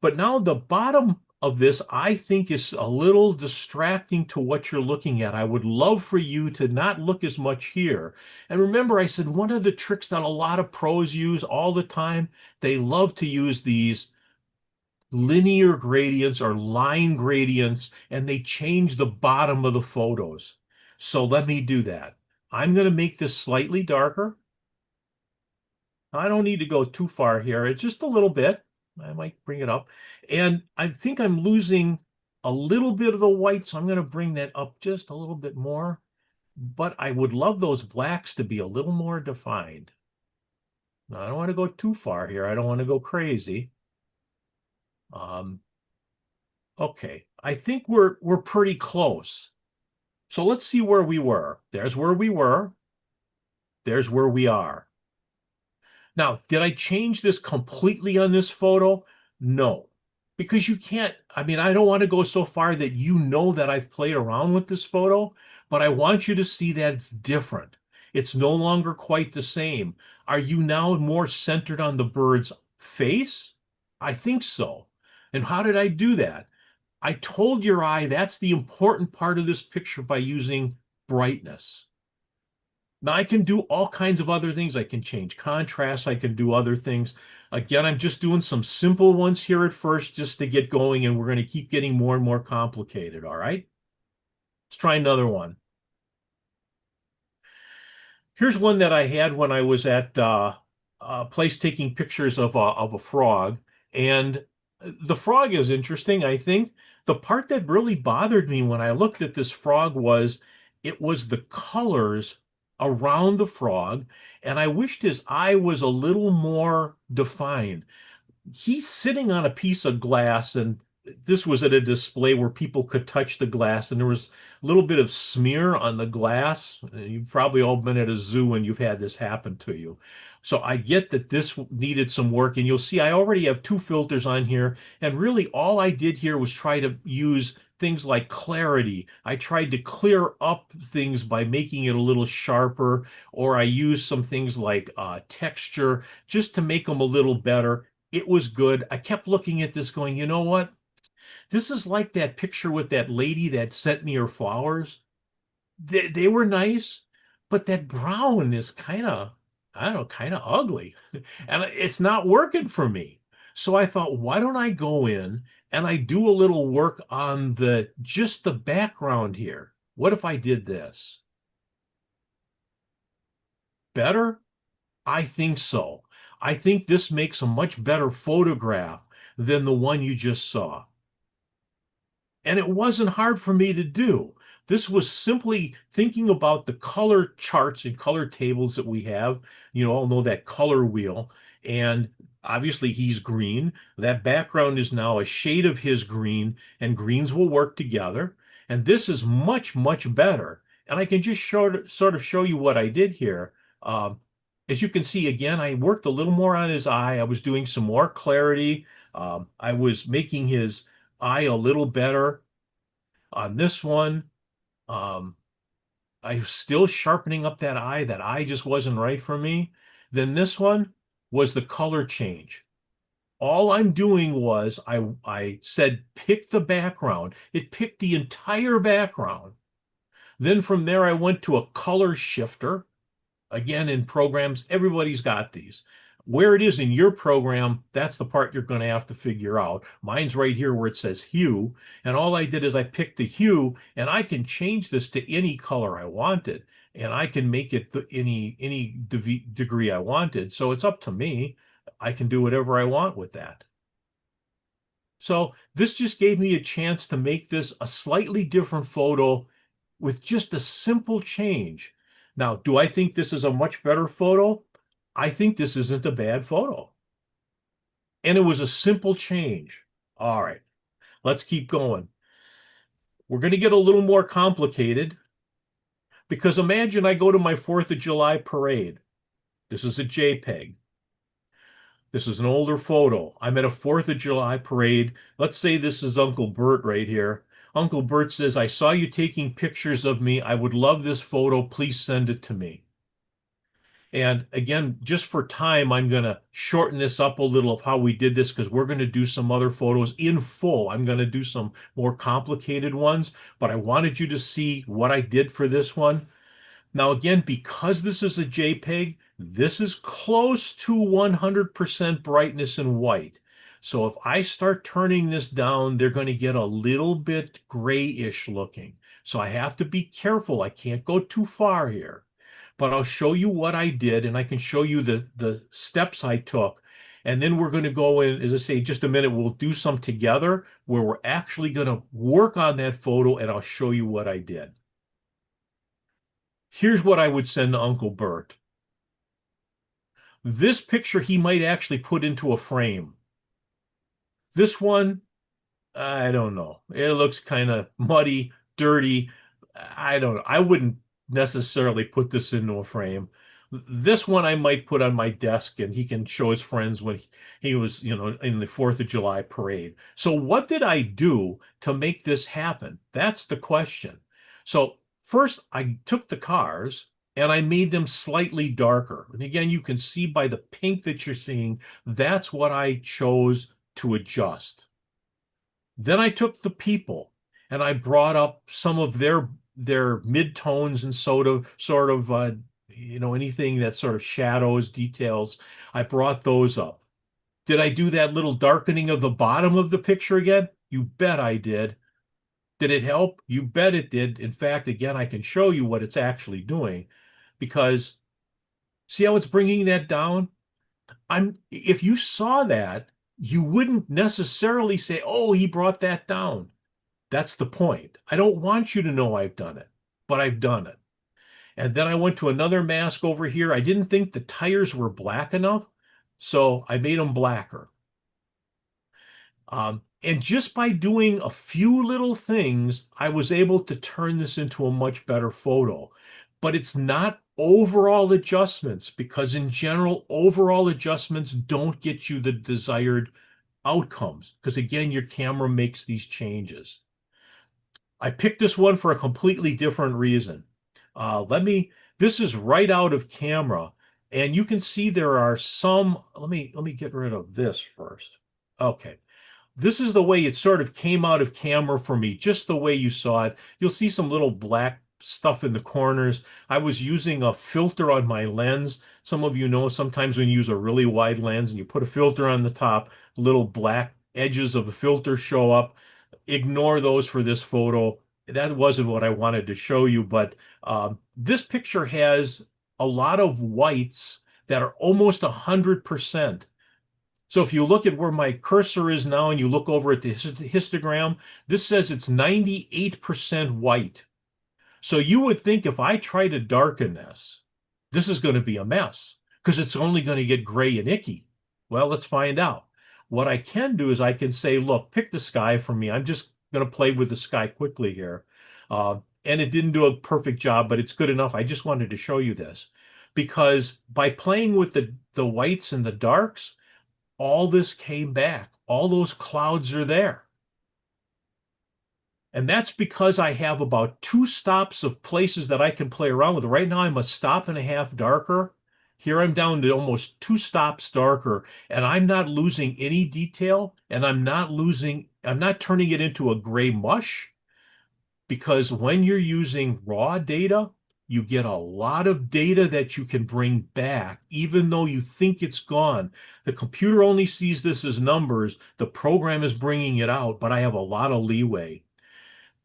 But now the bottom of this, I think is a little distracting to what you're looking at. I would love for you to not look as much here. And remember, I said one of the tricks that a lot of pros use all the time, they love to use these linear gradients or line gradients, and they change the bottom of the photos. So let me do that. I'm going to make this slightly darker. I don't need to go too far here. It's just a little bit. I might bring it up. And I think I'm losing a little bit of the white, so I'm going to bring that up just a little bit more. But I would love those blacks to be a little more defined. Now, I don't want to go too far here. I don't want to go crazy. Um, okay, I think we're pretty close. So let's see where we were. There's where we were. There's where we are. Now, did I change this completely on this photo? No, because you can't. I mean, I don't want to go so far that you know that I've played around with this photo, but I want you to see that it's different. It's no longer quite the same. Are you now more centered on the bird's face? I think so. And how did I do that? I told your eye that's the important part of this picture by using brightness. Now I can do all kinds of other things. I can change contrast. I can do other things. Again, I'm just doing some simple ones here at first just to get going, and we're going to keep getting more and more complicated. All right. Let's try another one. Here's one that I had when I was at a place taking pictures of a frog. And the frog is interesting, I think. The part that really bothered me when I looked at this frog was it was the colors around the frog. And I wished his eye was a little more defined. He's sitting on a piece of glass, and this was at a display where people could touch the glass, and there was a little bit of smear on the glass. You've probably all been at a zoo and you've had this happen to you. So I get that this needed some work, and you'll see I already have two filters on here, and really all I did here was try to use things like clarity. I tried to clear up things by making it a little sharper, or I used some things like texture just to make them a little better. It was good. I kept looking at this going, you know what? This is like that picture with that lady that sent me her flowers. They were nice, but that brown is kind of, I don't know, kind of ugly. And it's not working for me. So I thought, why don't I go in and I do a little work on the just the background here? What if I did this? Better? I think so. I think this makes a much better photograph than the one you just saw. And it wasn't hard for me to do. This was simply thinking about the color charts and color tables that we have. You all know that color wheel. And obviously he's green. That background is now a shade of his green, and greens will work together. And this is much, much better. And I can just sort of show you what I did here. Um, as you can see, again, I worked a little more on his eye. I was doing some more clarity. I was making his eye a little better. On this one, um, I was still sharpening up that eye. That eye just wasn't right for me. Then this one was the color change. All I'm doing was I said pick the background. It picked the entire background. Then from there I went to a color shifter. Again, in programs, everybody's got these. Where it is in your program, that's the part you're going to have to figure out. Mine's right here where it says hue. And all I did is I picked the hue, and I can change this to any color I wanted. And I can make it any degree I wanted. So it's up to me. I can do whatever I want with that. So this just gave me a chance to make this a slightly different photo with just a simple change. Now, do I think this is a much better photo? I think this isn't a bad photo. And it was a simple change. All right, let's keep going. We're going to get a little more complicated because imagine I go to my 4th of July parade. This is a JPEG. This is an older photo. I'm at a 4th of July parade. Let's say this is Uncle Bert right here. Uncle Bert says, I saw you taking pictures of me. I would love this photo. Please send it to me. And again, just for time, I'm going to shorten this up a little of how we did this because we're going to do some other photos in full. I'm going to do some more complicated ones, but I wanted you to see what I did for this one. Now, again, because this is a JPEG, this is close to 100% brightness in white. So if I start turning this down, they're going to get a little bit grayish looking. So I have to be careful. I can't go too far here. But I'll show you what I did, and I can show you the steps I took. And then we're going to go in, as I say, just a minute, we'll do some together where we're actually going to work on that photo, and I'll show you what I did. Here's what I would send to Uncle Bert. This picture he might actually put into a frame. This one, I don't know. It looks kind of muddy, dirty. I don't know. I wouldn't necessarily put this into a frame. This one I might put on my desk and he can show his friends when he was, in the 4th of July parade. So what did I do to make this happen? That's the question. So first I took the cars and I made them slightly darker. And again, you can see by the pink that you're seeing, that's what I chose to adjust. Then I took the people and I brought up some of their mid-tones and anything that sort of shadows, details. I brought those up. Did I do that little darkening of the bottom of the picture again? You bet I did. Did it help? You bet it did. In fact, again, I can show you what it's actually doing because see how it's bringing that down? If you saw that, you wouldn't necessarily say, "Oh, he brought that down." That's the point. I don't want you to know I've done it, but I've done it. And then I went to another mask over here. I didn't think the tires were black enough, so I made them blacker. And just by doing a few little things, I was able to turn this into a much better photo. But it's not overall adjustments because in general, overall adjustments don't get you the desired outcomes because again, your camera makes these changes. I picked this one for a completely different reason. This is right out of camera and you can see there are some, let me get rid of this first. Okay. This is the way it sort of came out of camera for me, just the way you saw it. You'll see some little black stuff in the corners. I was using a filter on my lens. Some of you know sometimes when you use a really wide lens and you put a filter on the top, little black edges of the filter show up. Ignore those for this photo. That wasn't what I wanted to show you, but this picture has a lot of whites that are almost 100%. So if you look at where my cursor is now and you look over at the histogram, this says it's 98% white. So you would think if I try to darken this, this is going to be a mess because it's only going to get gray and icky. Well, let's find out. What I can do is I can say, look, pick the sky for me. I'm just going to play with the sky quickly here. And it didn't do a perfect job, but it's good enough. I just wanted to show you this because by playing with the whites and the darks, all this came back. All those clouds are there. And that's because I have about 2 stops of places that I can play around with. Right now, I'm a stop and a half darker. Here I'm down to almost 2 stops darker, and I'm not losing any detail, and I'm not turning it into a gray mush because when you're using raw data, you get a lot of data that you can bring back, even though you think it's gone. The computer only sees this as numbers. The program is bringing it out, but I have a lot of leeway.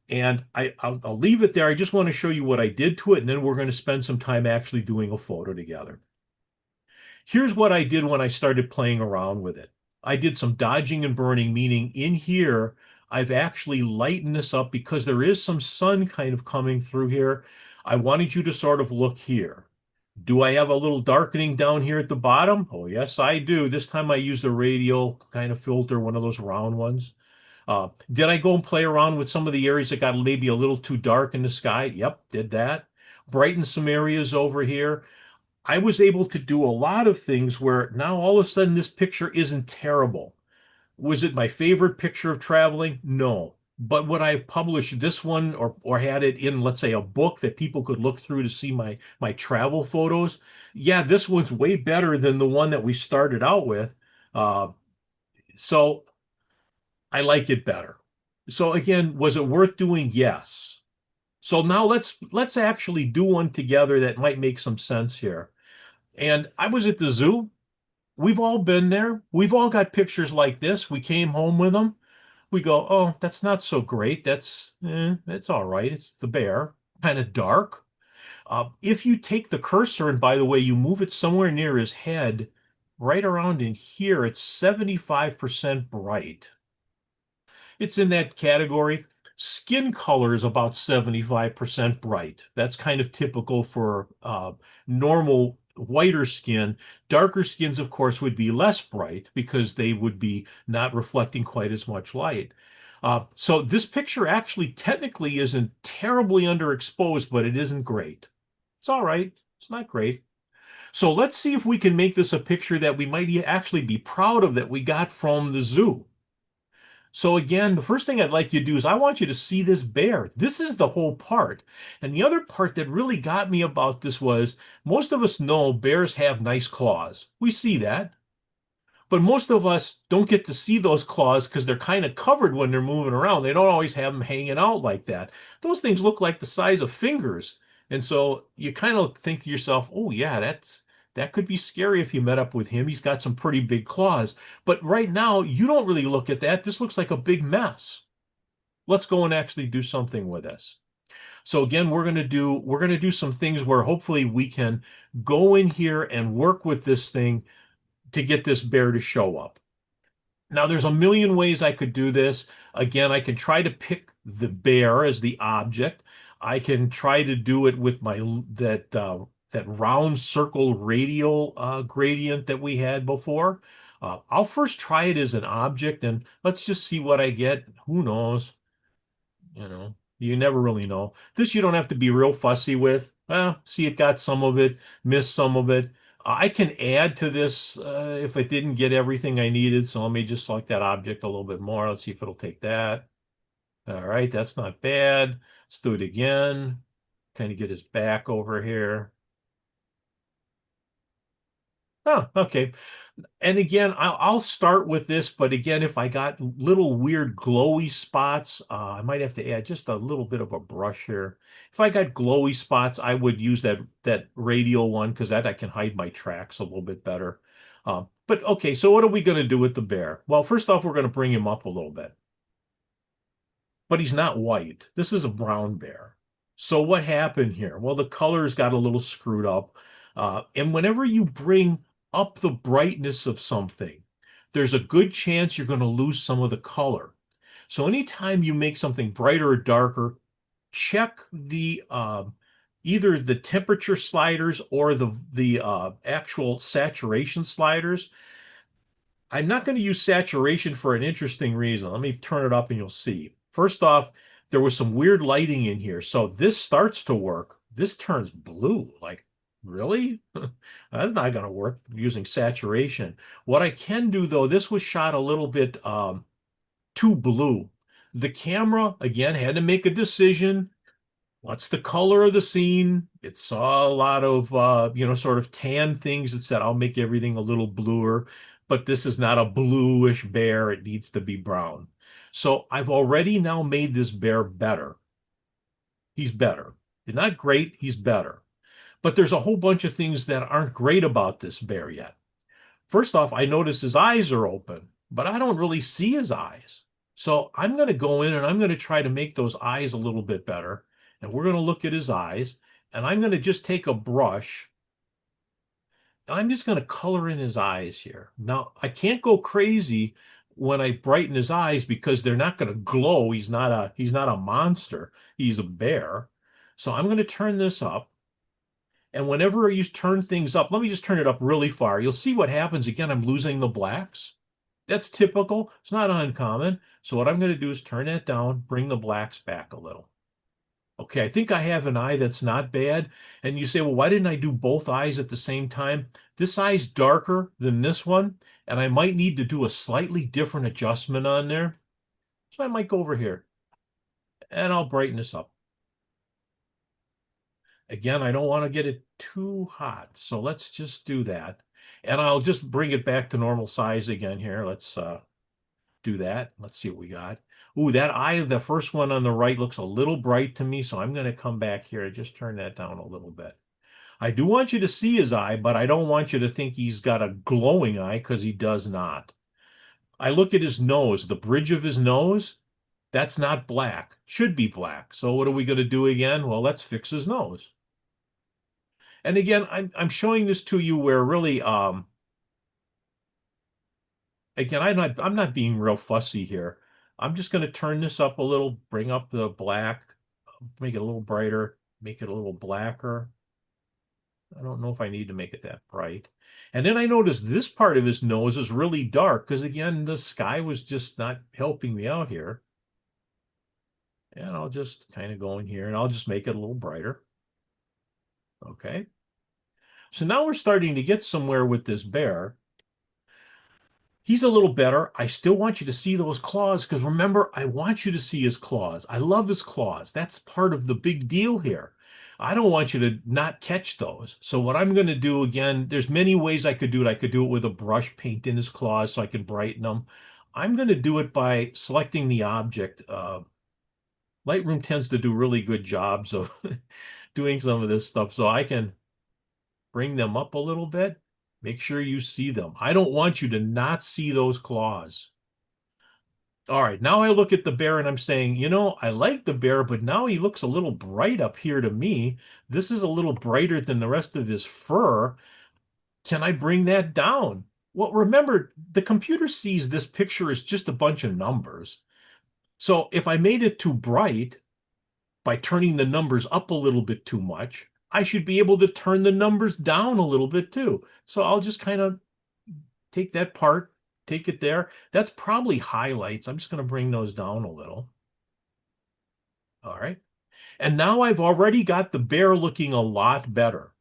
And I'll leave it there. I just want to show you what I did to it, and then we're going to spend some time actually doing a photo together. Here's what I did when I started playing around with it. I did some dodging and burning, meaning in here, I've actually lightened this up because there is some sun kind of coming through here. I wanted you to sort of look here. Do I have a little darkening down here at the bottom? Oh, yes, I do. This time I used a radial kind of filter, one of those round ones. Did I go and play around with some of the areas that got maybe a little too dark in the sky? Yep, did that. Brighten some areas over here. I was able to do a lot of things where now all of a sudden this picture isn't terrible. Was it my favorite picture of traveling? No. But would I have published this one or had it in, let's say, a book that people could look through to see my travel photos? Yeah, this one's way better than the one that we started out with. Uh, so I like it better. So again, was it worth doing? Yes. So now let's actually do one together that might make some sense here. And I was at the zoo. We've all been there. We've all got pictures like this. We came home with them. We go, oh, that's not so great. That's all right. It's the bear, kind of dark. If you take the cursor and, by the way, you move it somewhere near his head, right around in here, it's 75% bright. It's in that category. Skin color is about 75% bright. That's kind of typical for normal whiter skin. Darker skins, of course, would be less bright because they would be not reflecting quite as much light. So this picture actually technically isn't terribly underexposed, but it isn't great. It's all right. It's not great. So let's see if we can make this a picture that we might actually be proud of that we got from the zoo. So again, the first thing I'd like you to do is I want you to see this bear. This is the whole part. And the other part that really got me about this was most of us know bears have nice claws. We see that. But most of us don't get to see those claws because they're kind of covered when they're moving around. They don't always have them hanging out like that. Those things look like the size of fingers. And so you kind of think to yourself, oh yeah, that could be scary if you met up with him. He's got some pretty big claws. But right now, you don't really look at that. This looks like a big mess. Let's go and actually do something with this. So again, we're going to do some things where hopefully we can go in here and work with this thing to get this bear to show up. Now, there's a million ways I could do this. Again, I can try to pick the bear as the object. I can try to do it with that round circle radial gradient that we had before. I'll first try it as an object, and let's just see what I get. Who knows? You never really know. This you don't have to be real fussy with. Well, see, it got some of it, missed some of it. I can add to this if I didn't get everything I needed. So let me just select that object a little bit more. Let's see if it'll take that. All right, that's not bad. Let's do it again. Kind of get his back over here. Oh, okay. And again, I'll start with this, but again, if I got little weird glowy spots, I might have to add just a little bit of a brush here. If I got glowy spots, I would use that radial one because that I can hide my tracks a little bit better. But okay, so what are we going to do with the bear? Well, first off, we're going to bring him up a little bit. But he's not white. This is a brown bear. So what happened here? Well, the colors got a little screwed up. And whenever you bring up the brightness of something, there's a good chance you're going to lose some of the color. So anytime you make something brighter or darker, check the either the temperature sliders or the actual saturation sliders. I'm not going to use saturation for an interesting reason. Let me turn it up and you'll see. First off, there was some weird lighting in here. So this starts to work. This turns blue. Like, really? That's not going to work using saturation. What I can do, though, this was shot a little bit too blue. The camera, again, had to make a decision. What's the color of the scene? It saw a lot of, sort of tan things. It said, I'll make everything a little bluer, but this is not a bluish bear. It needs to be brown. So I've already now made this bear better. He's better. He's not great. He's better. But there's a whole bunch of things that aren't great about this bear yet. First off, I notice his eyes are open, but I don't really see his eyes. So I'm going to go in and I'm going to try to make those eyes a little bit better. And we're going to look at his eyes. And I'm going to just take a brush and I'm just going to color in his eyes here. Now, I can't go crazy when I brighten his eyes because they're not going to glow. He's not a monster. He's a bear. So I'm going to turn this up. And whenever you turn things up, let me just turn it up really far. You'll see what happens. Again, I'm losing the blacks. That's typical. It's not uncommon. So what I'm going to do is turn that down, bring the blacks back a little. Okay, I think I have an eye that's not bad. And you say, well, why didn't I do both eyes at the same time? This eye's darker than this one, and I might need to do a slightly different adjustment on there. So I might go over here. and I'll brighten this up. Again, I don't want to get it too hot, so let's just do that. And I'll just bring it back to normal size again here. Let's do that. Let's see what we got. Ooh, that eye of the first one on the right looks a little bright to me, so I'm going to come back here and just turn that down a little bit. I do want you to see his eye, but I don't want you to think he's got a glowing eye because he does not. I look at his nose, the bridge of his nose, that's not black. Should be black. So what are we going to do again? Well, let's fix his nose. And again, I'm showing this to you where really again, I'm not being real fussy here. I'm just going to turn this up a little, bring up the black, make it a little brighter, make it a little blacker. I don't know if I need to make it that bright. And then I noticed this part of his nose is really dark because again, the sky was just not helping me out here. And I'll just kind of go in here and I'll just make it a little brighter. Okay. So now we're starting to get somewhere with this bear. He's a little better. I still want you to see those claws because remember, I want you to see his claws. I love his claws. That's part of the big deal here. I don't want you to not catch those. So what I'm going to do again, there's many ways I could do it. I could do it with a brush, paint in his claws so I can brighten them. I'm going to do it by selecting the object. Lightroom tends to do really good jobs of doing some of this stuff. So I can bring them up a little bit. Make sure you see them. I don't want you to not see those claws. All right, now I look at the bear and I'm saying, I like the bear, but now he looks a little bright up here to me. This is a little brighter than the rest of his fur. Can I bring that down? Well, remember, the computer sees this picture as just a bunch of numbers. So if I made it too bright by turning the numbers up a little bit too much, I should be able to turn the numbers down a little bit too. So I'll just kind of take that part, take it there. That's probably highlights. I'm just going to bring those down a little. All right. And now I've already got the bear looking a lot better.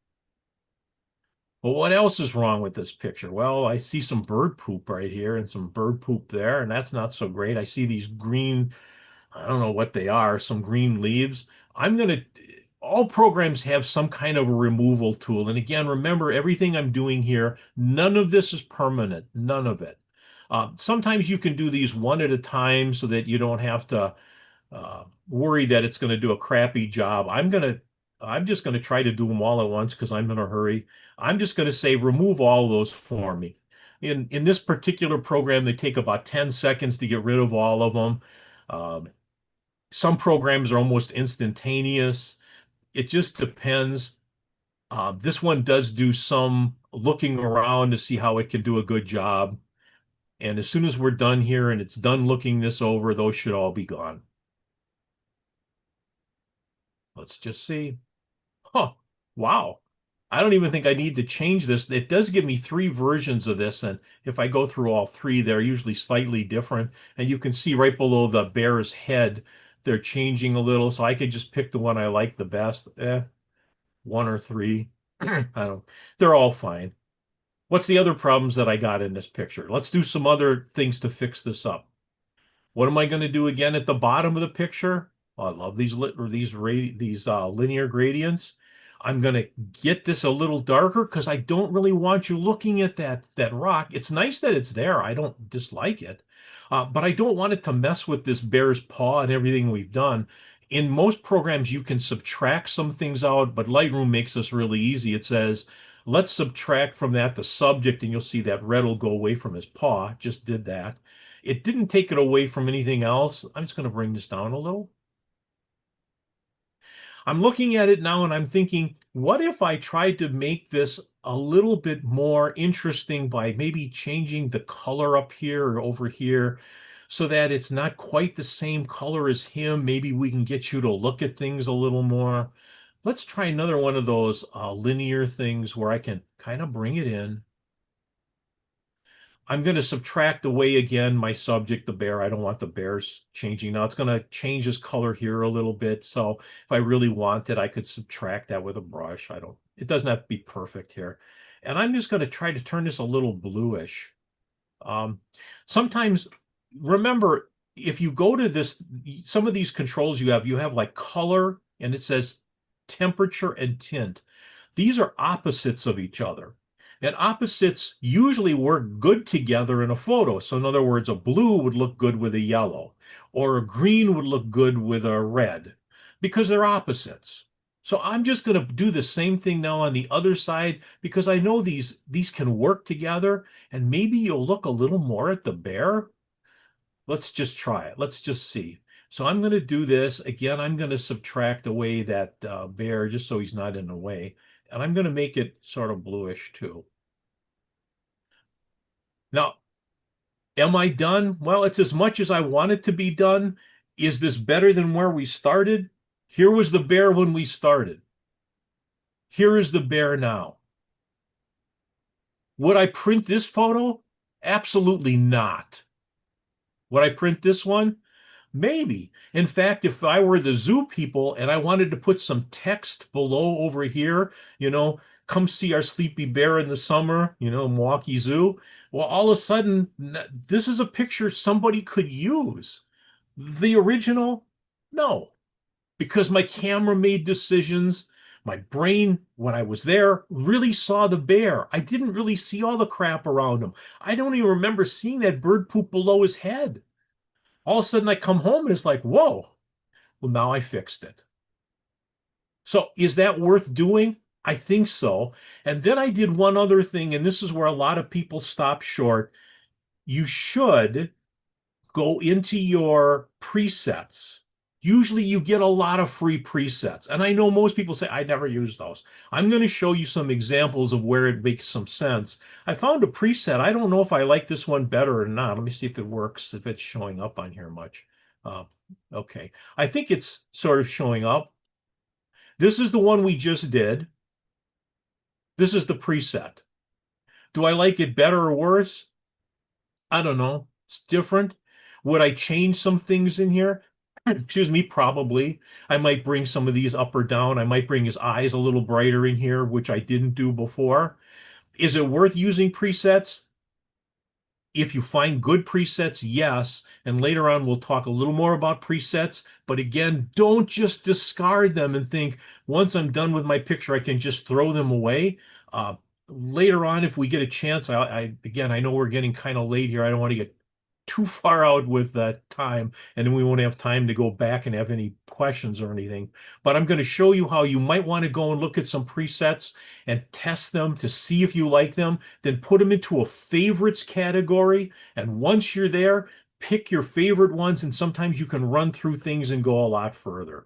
Well, what else is wrong with this picture? Well, I see some bird poop right here and some bird poop there, and that's not so great. I see these green, I don't know what they are, some green leaves. All programs have some kind of a removal tool. And again, remember everything I'm doing here, none of this is permanent, none of it. Sometimes you can do these one at a time so that you don't have to worry that it's going to do a crappy job. I'm just going to try to do them all at once because I'm in a hurry. I'm just going to say remove all those for me. In this particular program, they take about 10 seconds to get rid of all of them. Some programs are almost instantaneous. It just depends. This one does do some looking around to see how it can do a good job. And as soon as we're done here and it's done looking this over, those should all be gone. Let's just see. Huh. Wow. I don't even think I need to change this. It does give me 3 versions of this, and if I go through all 3, they're usually slightly different. And you can see right below the bear's head, they're changing a little, so I could just pick the one I like the best. 1 or 3. I don't, they're all fine. What's the other problems that I got in this picture? Let's do some other things to fix this up. What am I going to do again at the bottom of the picture? Oh, I love these linear gradients. I'm going to get this a little darker because I don't really want you looking at that rock. It's nice that it's there. I don't dislike it. But I don't want it to mess with this bear's paw and everything we've done. In most programs, you can subtract some things out, but Lightroom makes this really easy. It says, let's subtract from that the subject, and you'll see that red will go away from his paw. Just did that. It didn't take it away from anything else. I'm just going to bring this down a little. I'm looking at it now and I'm thinking, what if I tried to make this a little bit more interesting by maybe changing the color up here or over here so that it's not quite the same color as him? Maybe we can get you to look at things a little more. Let's try another one of those linear things where I can kind of bring it in. I'm going to subtract away again my subject, the bear. I don't want the bears changing. Now it's going to change his color here a little bit. So if I really wanted, I could subtract that with a brush. It doesn't have to be perfect here. And I'm just going to try to turn this a little bluish. Sometimes, remember, if you go to this, some of these controls you have like color and it says temperature and tint. These are opposites of each other. And opposites usually work good together in a photo. So in other words, a blue would look good with a yellow, or a green would look good with a red, because they're opposites. So I'm just going to do the same thing now on the other side because I know these can work together, and maybe you'll look a little more at the bear. Let's just try it. Let's just see. So I'm going to do this. Again, I'm going to subtract away that bear just so he's not in the way. And I'm going to make it sort of bluish too. Now, am I done? Well, it's as much as I want it to be done. Is this better than where we started? Here was the bear when we started. Here is the bear now. Would I print this photo? Absolutely not. Would I print this one? Maybe. In fact, if I were the zoo people and I wanted to put some text below over here, come see our sleepy bear in the summer, Milwaukee Zoo. Well, all of a sudden, this is a picture somebody could use. The original, no, because my camera made decisions. My brain, when I was there, really saw the bear. I didn't really see all the crap around him. I don't even remember seeing that bird poop below his head. All of a sudden I come home and it's like, whoa, well, now I fixed it. So is that worth doing? I think so. And then I did one other thing, and this is where a lot of people stop short. You should go into your presets. Usually you get a lot of free presets. And I know most people say, I never use those. I'm going to show you some examples of where it makes some sense. I found a preset. I don't know if I like this one better or not. Let me see if it works, if it's showing up on here much. Okay. I think it's sort of showing up. This is the one we just did. This is the preset. Do I like it better or worse? I don't know. It's different. Would I change some things in here? Excuse me, probably. I might bring some of these up or down. I might bring his eyes a little brighter in here, which I didn't do before. Is it worth using presets? If you find good presets, yes. And later on, we'll talk a little more about presets. But again, don't just discard them and think, once I'm done with my picture, I can just throw them away. Later on, if we get a chance, again, I know we're getting kind of late here. I don't want to get too far out with that time, and then we won't have time to go back and have any questions or anything. But I'm going to show you how you might want to go and look at some presets and test them to see if you like them, then put them into a favorites category. And once you're there, pick your favorite ones, and sometimes you can run through things and go a lot further.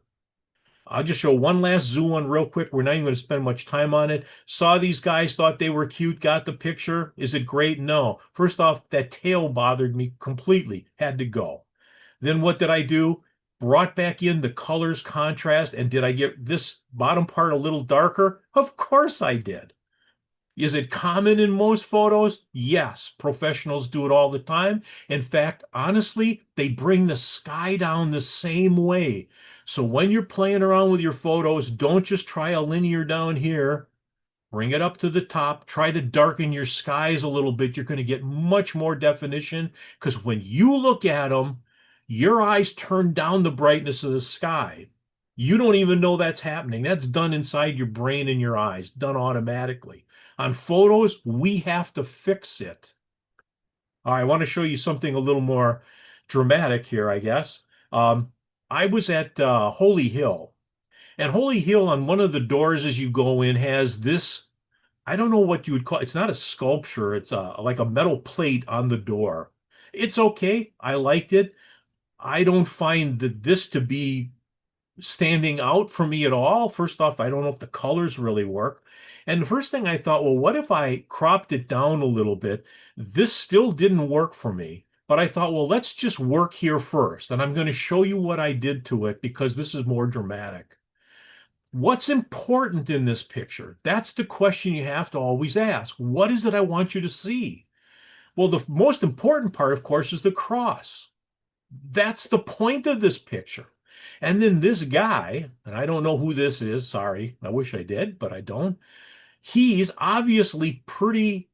I'll just show one last zoo one real quick. We're not even going to spend much time on it. Saw these guys, thought they were cute, got the picture. Is it great? No. First off, that tail bothered me completely. Had to go. Then what did I do? Brought back in the colors, contrast, and did I get this bottom part a little darker? Of course I did. Is it common in most photos? Yes, professionals do it all the time. In fact, honestly, they bring the sky down the same way. So when you're playing around with your photos, don't just try a linear down here. Bring it up to the top. Try to darken your skies a little bit. You're going to get much more definition because when you look at them, your eyes turn down the brightness of the sky. You don't even know that's happening. That's done inside your brain and your eyes, done automatically. On photos, we have to fix it. I want to show you something a little more dramatic here, I guess. I was at Holy Hill, and Holy Hill on one of the doors as you go in has this, I don't know what you would call it. It's not a sculpture. It's like a metal plate on the door. It's okay. I liked it. I don't find this to be standing out for me at all. First off, I don't know if the colors really work. And the first thing I thought, well, what if I cropped it down a little bit? This still didn't work for me. But I thought, well, let's just work here first. And I'm going to show you what I did to it because this is more dramatic. What's important in this picture? That's the question you have to always ask. What is it I want you to see? Well, the most important part, of course, is the cross. That's the point of this picture. And then this guy, and I don't know who this is, sorry, I wish I did, but I don't. He's obviously pretty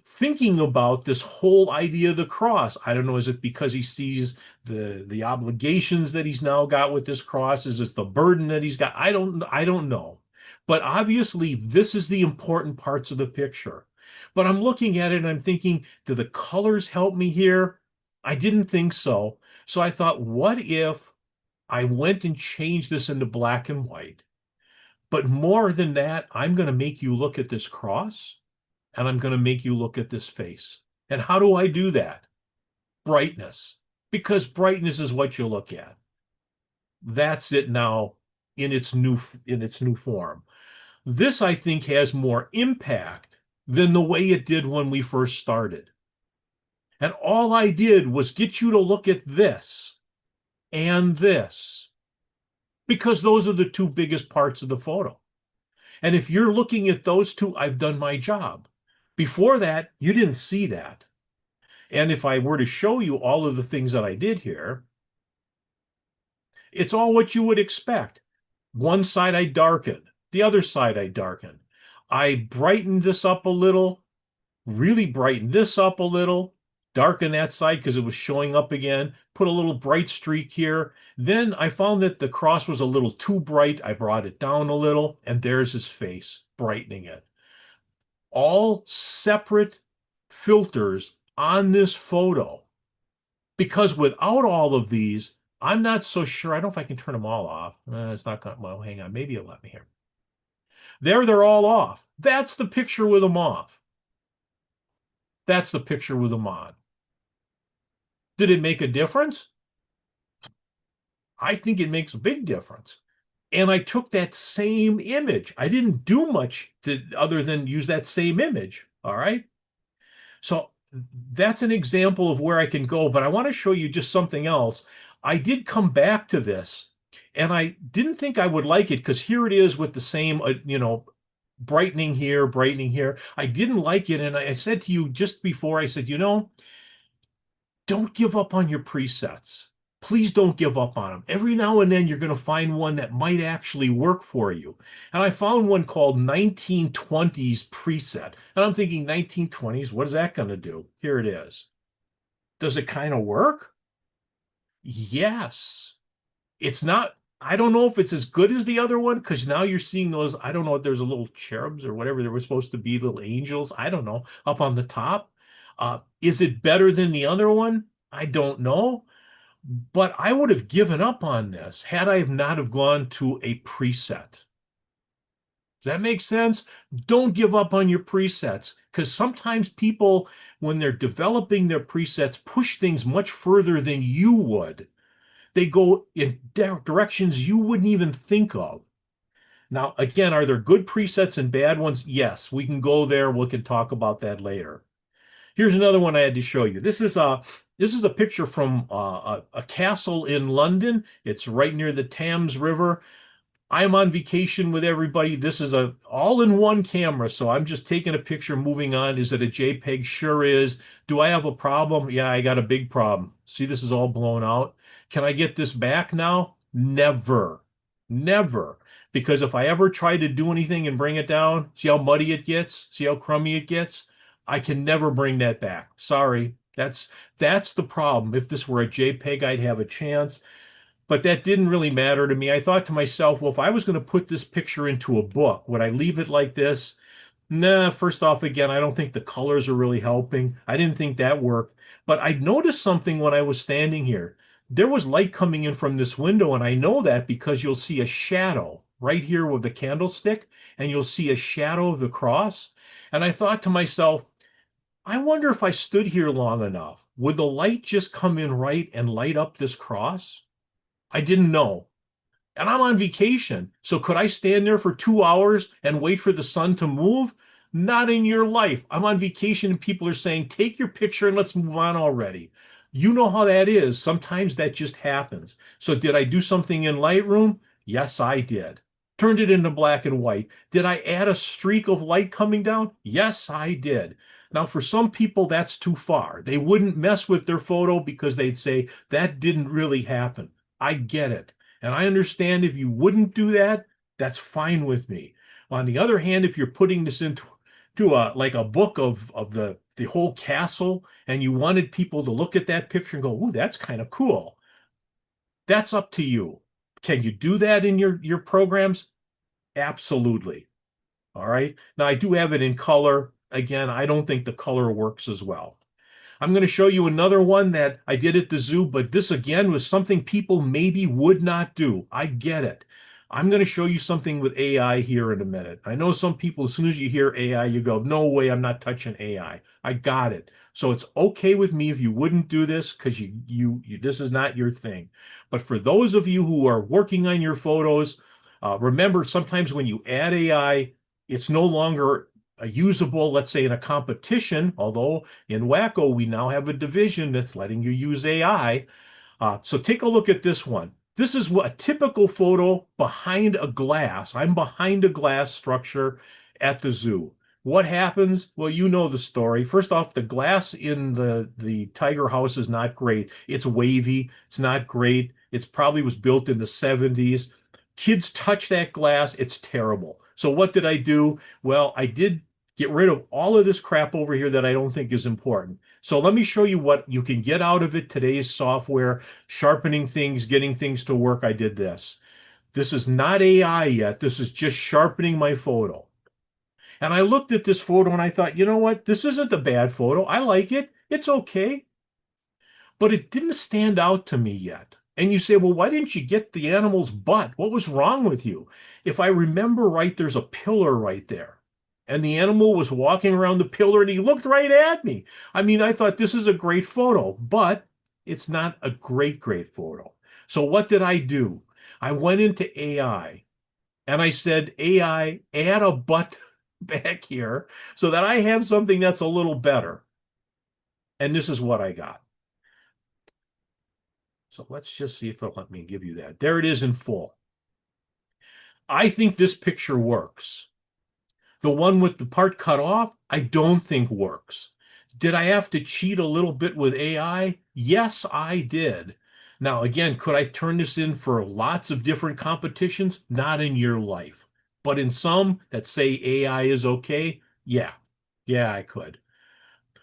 thinking about this whole idea of the cross. I don't know, is it because he sees the obligations that he's now got with this cross? Is it the burden that he's got? I don't know. But obviously, this is the important parts of the picture. But I'm looking at it and I'm thinking, do the colors help me here? I didn't think so. So I thought, what if I went and changed this into black and white? But more than that, I'm going to make you look at this cross and I'm going to make you look at this face. And how do I do that? Brightness, because brightness is what you look at. That's it now in its new form. This, I think, has more impact than the way it did when we first started. And all I did was get you to look at this and this, because those are the two biggest parts of the photo. And if you're looking at those two, I've done my job. Before that, you didn't see that. And if I were to show you all of the things that I did here, it's all what you would expect. One side I darkened, the other side I darkened. I brightened this up a little, really brightened this up a little, darken that side because it was showing up again, put a little bright streak here. Then I found that the cross was a little too bright. I brought it down a little, and there's his face, brightening it. All separate filters on this photo. Because without all of these, I'm not so sure. I don't know if I can turn them all off. It's not going to, well, hang on. Maybe it'll let me here. There, they're all off. That's the picture with them off. That's the picture with them on. Did it make a difference? I think it makes a big difference. And I took that same image. I didn't do much other than use that same image. All right. So that's an example of where I can go, but I want to show you just something else. I did come back to this and I didn't think I would like it because here it is with the same, brightening here, brightening here. I didn't like it. And I said to you just before, I said, don't give up on your presets. Please don't give up on them. Every now and then you're going to find one that might actually work for you. And I found one called 1920s preset. And I'm thinking 1920s, what is that going to do? Here it is. Does it kind of work? Yes. It's not, I don't know if it's as good as the other one because now you're seeing those, I don't know if there's a little cherubs or whatever they were supposed to be, little angels, I don't know, up on the top. Is it better than the other one? I don't know. But I would have given up on this had I not have gone to a preset. Does that make sense? Don't give up on your presets because sometimes people, when they're developing their presets, push things much further than you would. They go in directions you wouldn't even think of. Now, again, are there good presets and bad ones? Yes, we can go there. We can talk about that later. Here's another one I had to show you. This is a picture from a castle in London. It's right near the Thames River. I'm on vacation with everybody. This is a all-in-one camera, so I'm just taking a picture, moving on. Is it a JPEG? Sure is. Do I have a problem? Yeah, I got a big problem. See, this is all blown out. Can I get this back now? Never. Never. Because if I ever try to do anything and bring it down, see how muddy it gets? See how crummy it gets? I can never bring that back. Sorry. That's the problem. If this were a JPEG, I'd have a chance. But that didn't really matter to me. I thought to myself, well, if I was going to put this picture into a book, would I leave it like this? Nah, first off, again, I don't think the colors are really helping. I didn't think that worked. But I noticed something when I was standing here. There was light coming in from this window, and I know that because you'll see a shadow right here with the candlestick, and you'll see a shadow of the cross. And I thought to myself, I wonder if I stood here long enough, would the light just come in right and light up this cross? I didn't know. And I'm on vacation. So could I stand there for 2 hours and wait for the sun to move? Not in your life. I'm on vacation and people are saying, take your picture and let's move on already. You know how that is. Sometimes that just happens. So did I do something in Lightroom? Yes, I did. Turned it into black and white. Did I add a streak of light coming down? Yes, I did. Now, for some people, that's too far. They wouldn't mess with their photo because they'd say, that didn't really happen. I get it. And I understand if you wouldn't do that, that's fine with me. On the other hand, if you're putting this into like a book of the the whole castle, and you wanted people to look at that picture and go, "Ooh, that's kind of cool." That's up to you. Can you do that in your programs? Absolutely. All right. Now I do have it in color. Again, I don't think the color works as well. I'm going to show you another one that I did at the zoo, but this again was something people maybe would not do. I get it. I'm going to show you something with AI here in a minute. I know some people, as soon as you hear AI, you go, no way, I'm not touching AI. I got it. So it's okay with me if you wouldn't do this because this is not your thing. But for those of you who are working on your photos, remember sometimes when you add AI, it's no longer usable, let's say in a competition, although in Wacko, we now have a division that's letting you use AI. So take a look at this one. This is what a typical photo behind a glass. I'm behind a glass structure at the zoo. What happens? Well, you know the story. First off, the glass in the tiger house is not great. It's wavy. It's not great. It's probably was built in the 70s. Kids touch that glass. It's terrible. So what did I do? Well, I did get rid of all of this crap over here that I don't think is important. So let me show you what you can get out of it. Today's software, sharpening things, getting things to work. I did this. This is not AI yet. This is just sharpening my photo. And I looked at this photo and I thought, you know what? This isn't a bad photo. I like it. It's okay. But it didn't stand out to me yet. And you say, well, why didn't you get the animal's butt? What was wrong with you? If I remember right, there's a pillar right there. And the animal was walking around the pillar and he looked right at me. I mean, I thought this is a great photo, but it's not a great photo. So what did I do? I went into AI and I said, AI, add a butt back here so that I have something that's a little better. And this is what I got. So let's just see if it'll let me give you that. There it is in full. I think this picture works. The one with the part cut off, I don't think works. Did I have to cheat a little bit with AI? Yes, I did. Now, again, could I turn this in for lots of different competitions? Not in your life. But in some that say AI is okay, yeah. Yeah, I could.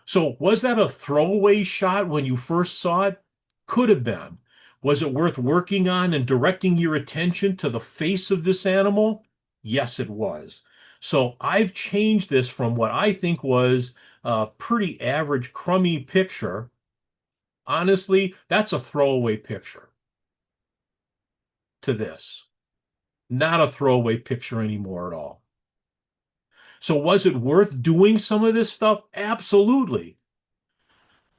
So was that a throwaway shot when you first saw it? Could have been. Was it worth working on and directing your attention to the face of this animal? Yes, it was. So I've changed this from what I think was a pretty average, crummy picture. Honestly, that's a throwaway picture to this. Not a throwaway picture anymore at all. So was it worth doing some of this stuff? Absolutely.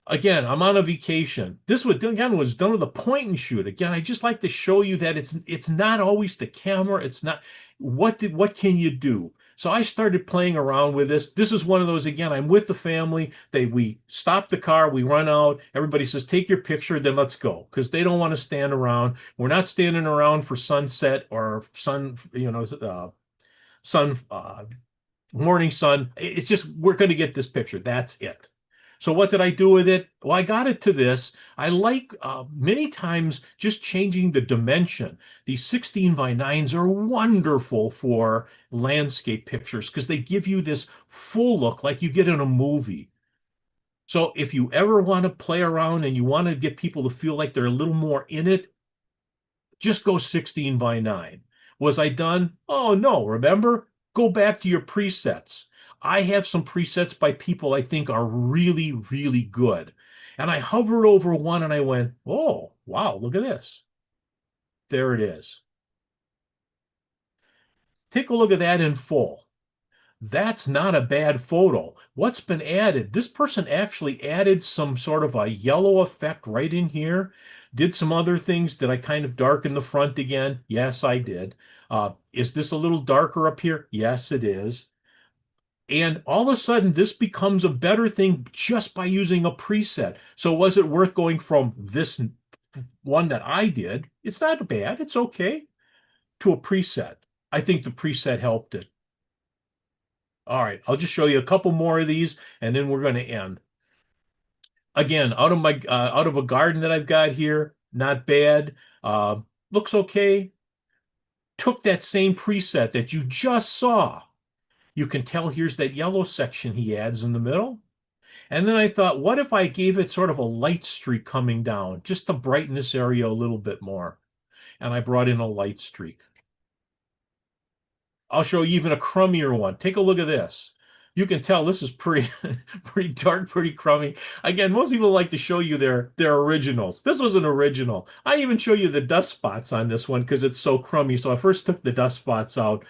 Again, I'm on a vacation. This was again was done with a point and shoot. Again, I just like to show you that it's not always the camera. It's not what can you do? So I started playing around with this. This is one of those again. I'm with the family. We stop the car, we run out. Everybody says, "Take your picture, then let's go," because they don't want to stand around. We're not standing around for sunset or sun morning sun. It's just we're going to get this picture. That's it. So what did I do with it? Well, I got it to this. I like many times just changing the dimension. These 16 by 9s are wonderful for landscape pictures because they give you this full look like you get in a movie. So if you ever want to play around and you want to get people to feel like they're a little more in it, just go 16 by 9. Was I done? Oh, no. Remember? Go back to your presets. I have some presets by people I think are really good. And I hovered over one and I went, oh, wow, look at this. There it is. Take a look at that in full. That's not a bad photo. What's been added? This person actually added some sort of a yellow effect right in here. Did some other things. Did I kind of darken the front again? Yes, I did. Is this a little darker up here? Yes, it is. And all of a sudden, this becomes a better thing just by using a preset. So was it worth going from this one that I did? It's not bad. It's okay. To a preset. I think the preset helped it. All right, I'll just show you a couple more of these and then we're going to end. Again, out of a garden that I've got here, not bad. Uh, Looks okay. Took that same preset that you just saw. You can tell here's that yellow section he adds in the middle. And then I thought, what if I gave it sort of a light streak coming down just to brighten this area a little bit more? And I brought in a light streak. I'll show you even a crummier one. Take a look at this. You can tell this is pretty pretty dark, pretty crummy. Again, most people like to show you their originals. This was an original. I even show you the dust spots on this one because it's so crummy. So I first took the dust spots out,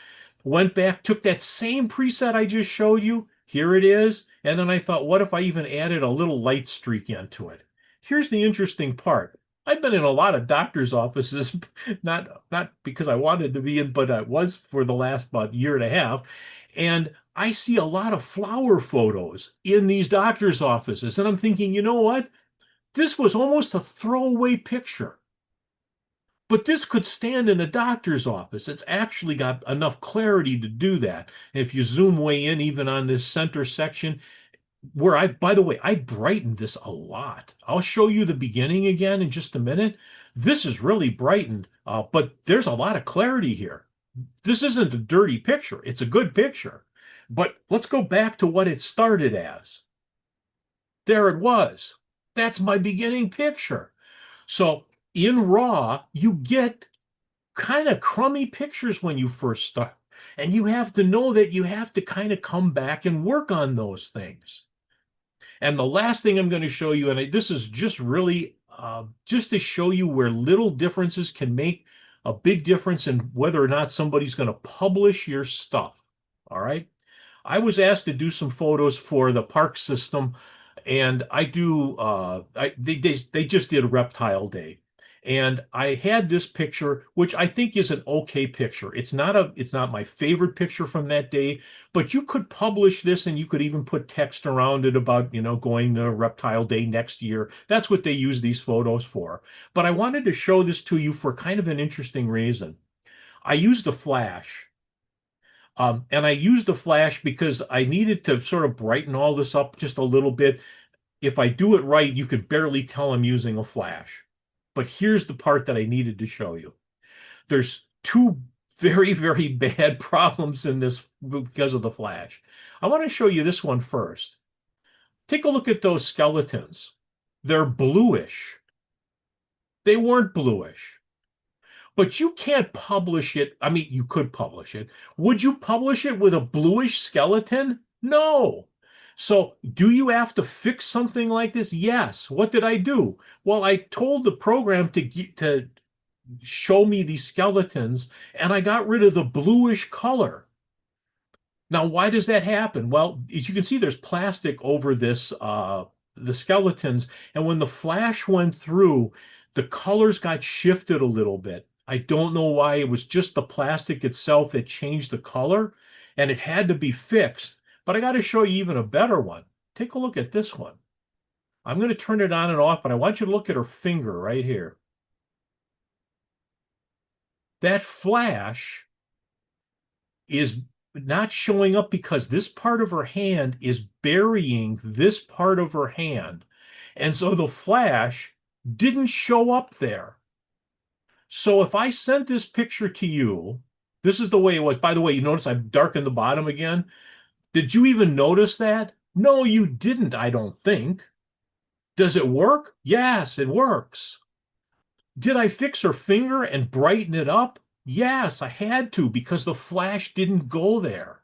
went back, took that same preset I just showed you. Here it is. And then I thought, what if I even added a little light streak into it? Here's the interesting part. I've been in a lot of doctors' offices, not because I wanted to be in, but I was for the last about year and a half. And I see a lot of flower photos in these doctors' offices. And I'm thinking, you know what? This was almost a throwaway picture. But this could stand in a doctor's office. It's actually got enough clarity to do that. If you zoom way in, even on this center section, where by the way, I brightened this a lot. I'll show you the beginning again in just a minute. This is really brightened, but there's a lot of clarity here. This isn't a dirty picture. It's a good picture. But let's go back to what it started as. There it was. That's my beginning picture. So in RAW, you get kind of crummy pictures when you first start. And you have to know that you have to kind of come back and work on those things. And the last thing I'm going to show you, and this is just really just to show you where little differences can make a big difference in whether or not somebody's going to publish your stuff. All right. I was asked to do some photos for the park system, and I do. They just did Reptile Day, and I had this picture, which I think is an okay picture. It's not my favorite picture from that day, but you could publish this, and you could even put text around it about going to Reptile Day next year. That's what they use these photos for. But I wanted to show this to you for kind of an interesting reason. I used a flash. And I used a flash because I needed to sort of brighten all this up just a little bit. If I do it right, you could barely tell I'm using a flash. But here's the part that I needed to show you. There's two very, very bad problems in this because of the flash. I want to show you this one first. Take a look at those skeletons. They're bluish. They weren't bluish. But you can't publish it. I mean, you could publish it. Would you publish it with a bluish skeleton? No. So do you have to fix something like this? Yes. What did I do? Well, I told the program to show me these skeletons, and I got rid of the bluish color. Now, why does that happen? Well, as you can see, there's plastic over the skeletons, and when the flash went through, the colors got shifted a little bit. I don't know why. It was just the plastic itself that changed the color, and it had to be fixed. But I got to show you even a better one. Take a look at this one. I'm going to turn it on and off, but I want you to look at her finger right here. That flash is not showing up because this part of her hand is burying this part of her hand. And so the flash didn't show up there. So if I sent this picture to you, this is the way it was. By the way, you notice I've darkened the bottom again. Did you even notice that? No, you didn't, I don't think. Does it work? Yes, it works. Did I fix her finger and brighten it up? Yes, I had to because the flash didn't go there.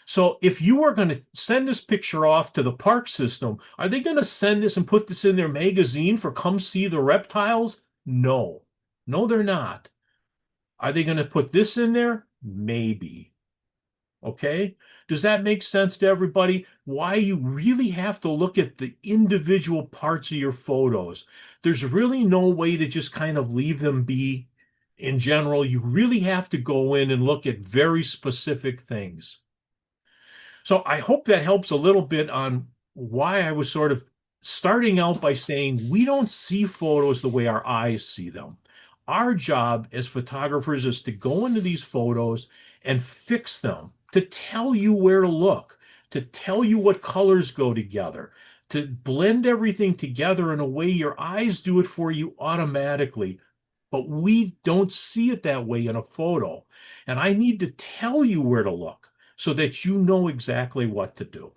So if you are going to send this picture off to the park system, are they going to send this and put this in their magazine for come see the reptiles? No. No, they're not. Are they going to put this in there? Maybe. Okay? Does that make sense to everybody? Why you really have to look at the individual parts of your photos. There's really no way to just kind of leave them be in general. You really have to go in and look at very specific things. So I hope that helps a little bit on why I was sort of starting out by saying we don't see photos the way our eyes see them. Our job as photographers is to go into these photos and fix them, to tell you where to look, to tell you what colors go together, to blend everything together in a way your eyes do it for you automatically. But we don't see it that way in a photo. And I need to tell you where to look so that you know exactly what to do.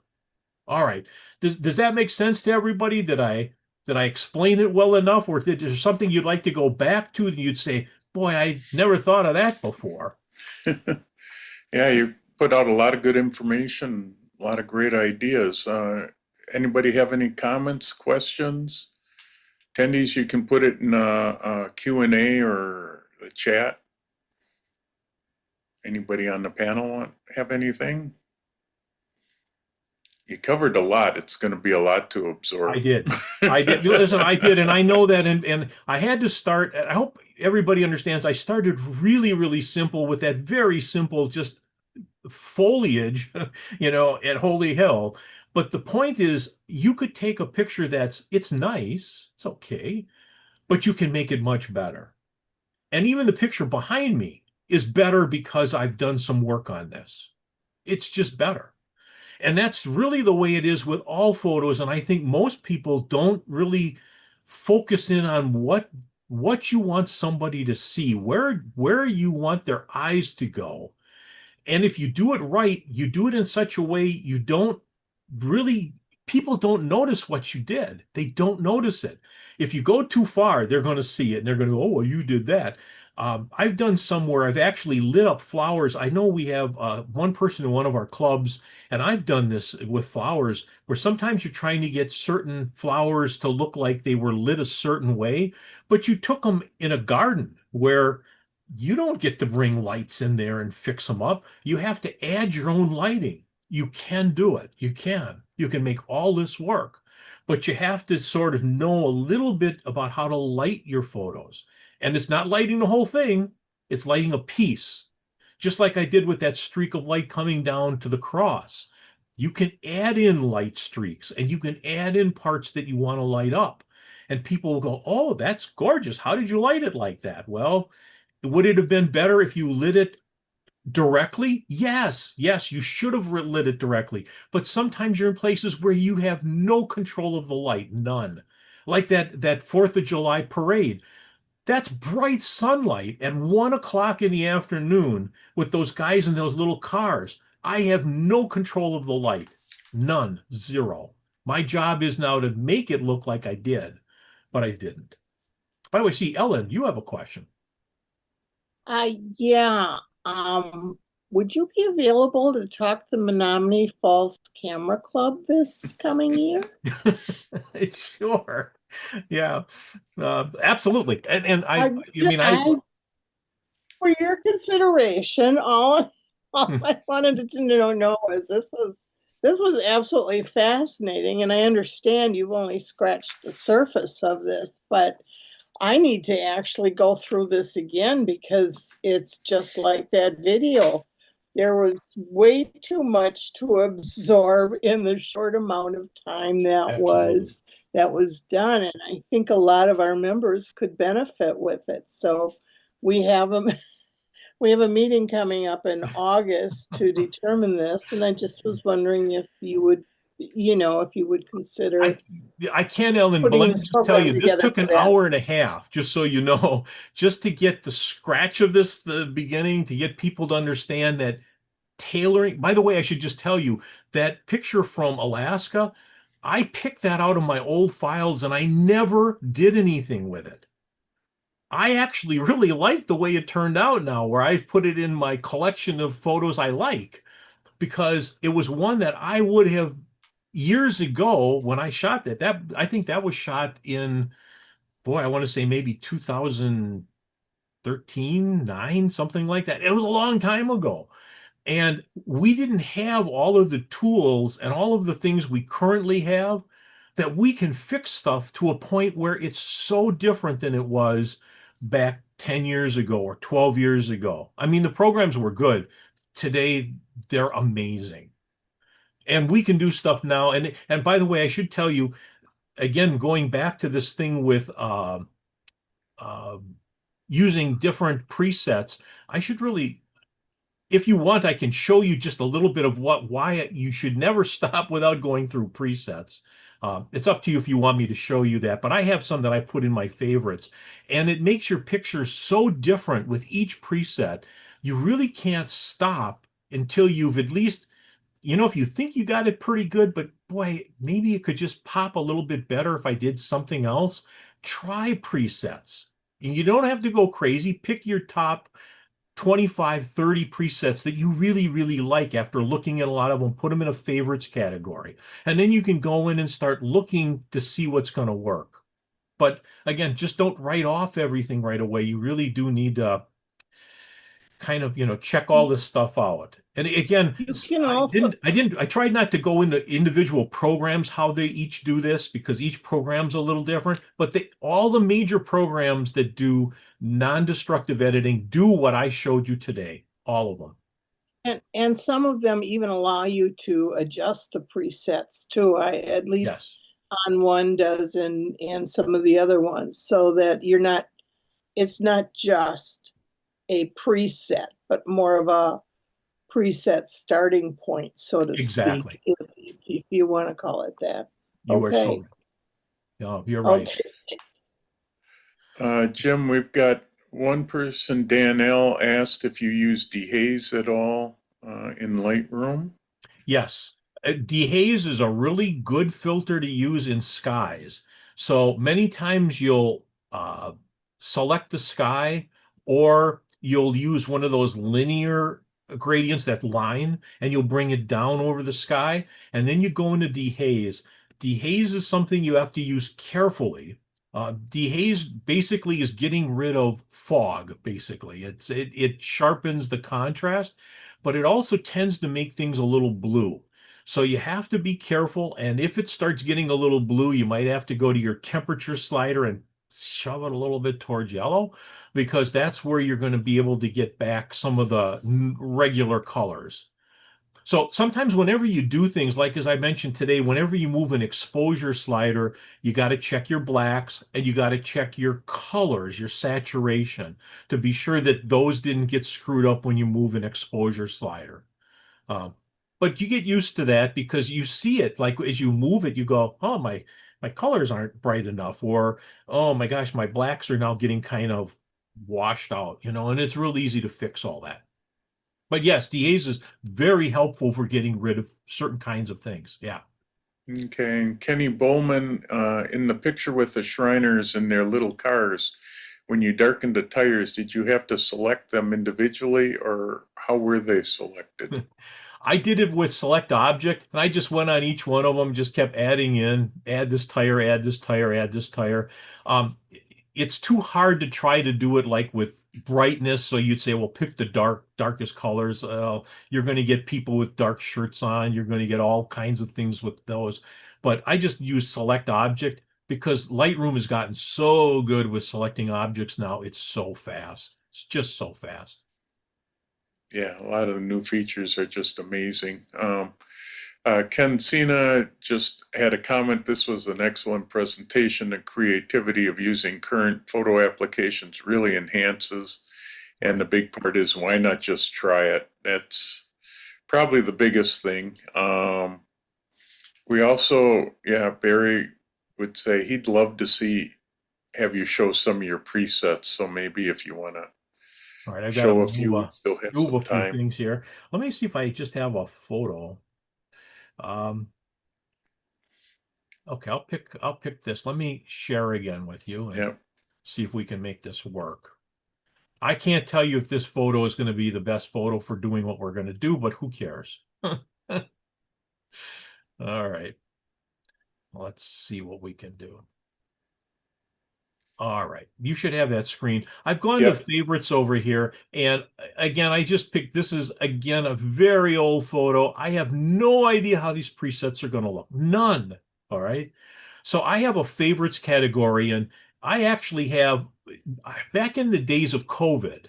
All right. Does that make sense to everybody? Did I explain it well enough, or is there something you'd like to go back to that you'd say, "Boy, I never thought of that before"? Yeah, you put out a lot of good information, a lot of great ideas. Anybody have any comments, questions? Attendees, you can put it in a Q&A or the chat. Anybody on the panel have anything? You covered a lot. It's going to be a lot to absorb. I did. I did. Listen, I did, and I know that, and I had to start. I hope everybody understands. I started really, really simple with that very simple, just foliage, at Holy Hill. But the point is, you could take a picture it's nice, it's okay, but you can make it much better. And even the picture behind me is better because I've done some work on this. It's just better. And that's really the way it is with all photos. And I think most people don't really focus in on what you want somebody to see, where you want their eyes to go. And if you do it right, you do it in such a way you don't really, people don't notice what you did. They don't notice it. If you go too far, they're going to see it and they're going to go, oh, well, you did that. I've done some where I've actually lit up flowers. I know we have one person in one of our clubs, and I've done this with flowers where sometimes you're trying to get certain flowers to look like they were lit a certain way, but you took them in a garden where you don't get to bring lights in there and fix them up. You have to add your own lighting. You can do it. You can. You can make all this work, but you have to sort of know a little bit about how to light your photos. And it's not lighting the whole thing, it's lighting a piece. Just like I did with that streak of light coming down to the cross. You can add in light streaks and you can add in parts that you want to light up. And people will go, oh, that's gorgeous. How did you light it like that? Well, would it have been better if you lit it directly? Yes, you should have lit it directly. But sometimes you're in places where you have no control of the light, none. Like that 4th of July parade. That's bright sunlight at 1 o'clock in the afternoon with those guys in those little cars. I have no control of the light. None, zero. My job is now to make it look like I did, but I didn't. By the way, see, Ellen, you have a question. Yeah. Um, would you be available to talk to the Menominee Falls Camera Club this coming year? Sure. Yeah, absolutely. And I mean, for your consideration, all I wanted to know is this was absolutely fascinating, and I understand you've only scratched the surface of this, but I need to actually go through this again because it's just like that video. There was way too much to absorb in the short amount of time absolutely. that was done, and I think a lot of our members could benefit with it. So we have a we have a meeting coming up in August to determine this, and I just was wondering if you would, if you would consider I can, Ellen, but putting let me this just tell program you, this together took for an that. hour and a half, just so you know, just to get the scratch of this, the beginning, to get people to understand that tailoring. By the way, I should just tell you that picture from Alaska, I picked that out of my old files and I never did anything with it. I actually really like the way it turned out now, where I've put it in my collection of photos I like, because it was one that I would have years ago when I shot that. I think that was shot in, boy, I want to say maybe 2013, 9, something like that. It was a long time ago. And we didn't have all of the tools and all of the things we currently have that we can fix stuff to a point where it's so different than it was back 10 years ago or 12 years ago. I mean, the programs were good. Today, they're amazing. And we can do stuff now. And by the way, I should tell you, again, going back to this thing with uh, using different presets, I should really, if you want, I can show you just a little bit of why you should never stop without going through presets. It's up to you if you want me to show you that, but I have some that I put in my favorites, and it makes your pictures so different with each preset. You really can't stop until you've at least if you think you got it pretty good, but boy, maybe it could just pop a little bit better if I did something else, try presets. And you don't have to go crazy. Pick your top 25, 30 presets that you really, really like after looking at a lot of them, put them in a favorites category. And then you can go in and start looking to see what's going to work. But again, just don't write off everything right away. You really do need to kind of, check all this stuff out. And again, You can also, I tried not to go into individual programs, how they each do this, because each program's a little different, but all the major programs that do non-destructive editing do what I showed you today, all of them. and some of them even allow you to adjust the presets too. At least Yes, on one does and some of the other ones, so that it's not just a preset, but more of a preset starting point, so to speak, exactly. if you want to call it that. You are so Okay. right. No, you're right. Jim, we've got one person, Danelle, asked if you use dehaze at all in Lightroom. Yes. Dehaze is a really good filter to use in skies. So many times you'll select the sky, or you'll use one of those linear gradients, that line, and you'll bring it down over the sky. And then you go into dehaze. Dehaze is something you have to use carefully. Dehaze basically is getting rid of fog, basically. It sharpens the contrast, but it also tends to make things a little blue. So you have to be careful. And if it starts getting a little blue, you might have to go to your temperature slider and shove it a little bit towards yellow, because that's where you're going to be able to get back some of the regular colors. So sometimes whenever you do things, like as I mentioned today, whenever you move an exposure slider, you got to check your blacks and you got to check your colors, your saturation, to be sure that those didn't get screwed up when you move an exposure slider. Um, but you get used to that because you see it, like as you move it, you go, oh, my colors aren't bright enough, or oh my gosh, my blacks are now getting kind of washed out, and it's real easy to fix all that. But yes, DAs is very helpful for getting rid of certain kinds of things. Yeah. Okay, and Kenny Bowman, in the picture with the Shriners and their little cars, when you darkened the tires, did you have to select them individually, or how were they selected? I did it with select object, and I just went on each one of them, just kept adding in, add this tire, add this tire, add this tire. It's too hard to try to do it like with brightness. So you'd say, well, pick the darkest colors. You're going to get people with dark shirts on. You're going to get all kinds of things with those. But I just use select object because Lightroom has gotten so good with selecting objects now. It's so fast. It's just so fast. Yeah, a lot of the new features are just amazing. Ken Cena just had a comment. This was an excellent presentation. The creativity of using current photo applications really enhances. And the big part is, why not just try it? That's probably the biggest thing. We also, yeah, Barry would say he'd love to have you show some of your presets. So maybe if you want to All right, I've got to show a few, we still have move some a few time. things here. Let me see if I just have a photo. Um, okay, I'll pick this. Let me share again with you and Yeah. see if we can make this work. I can't tell you if this photo is going to be the best photo for doing what we're going to do, but who cares? All right. Let's see what we can do. All right. You should have that screen. I've gone to Yep. favorites over here. And again, I just picked, this is again a very old photo. I have no idea how these presets are going to look. None. All right. So I have a favorites category, and I actually have, back in the days of COVID,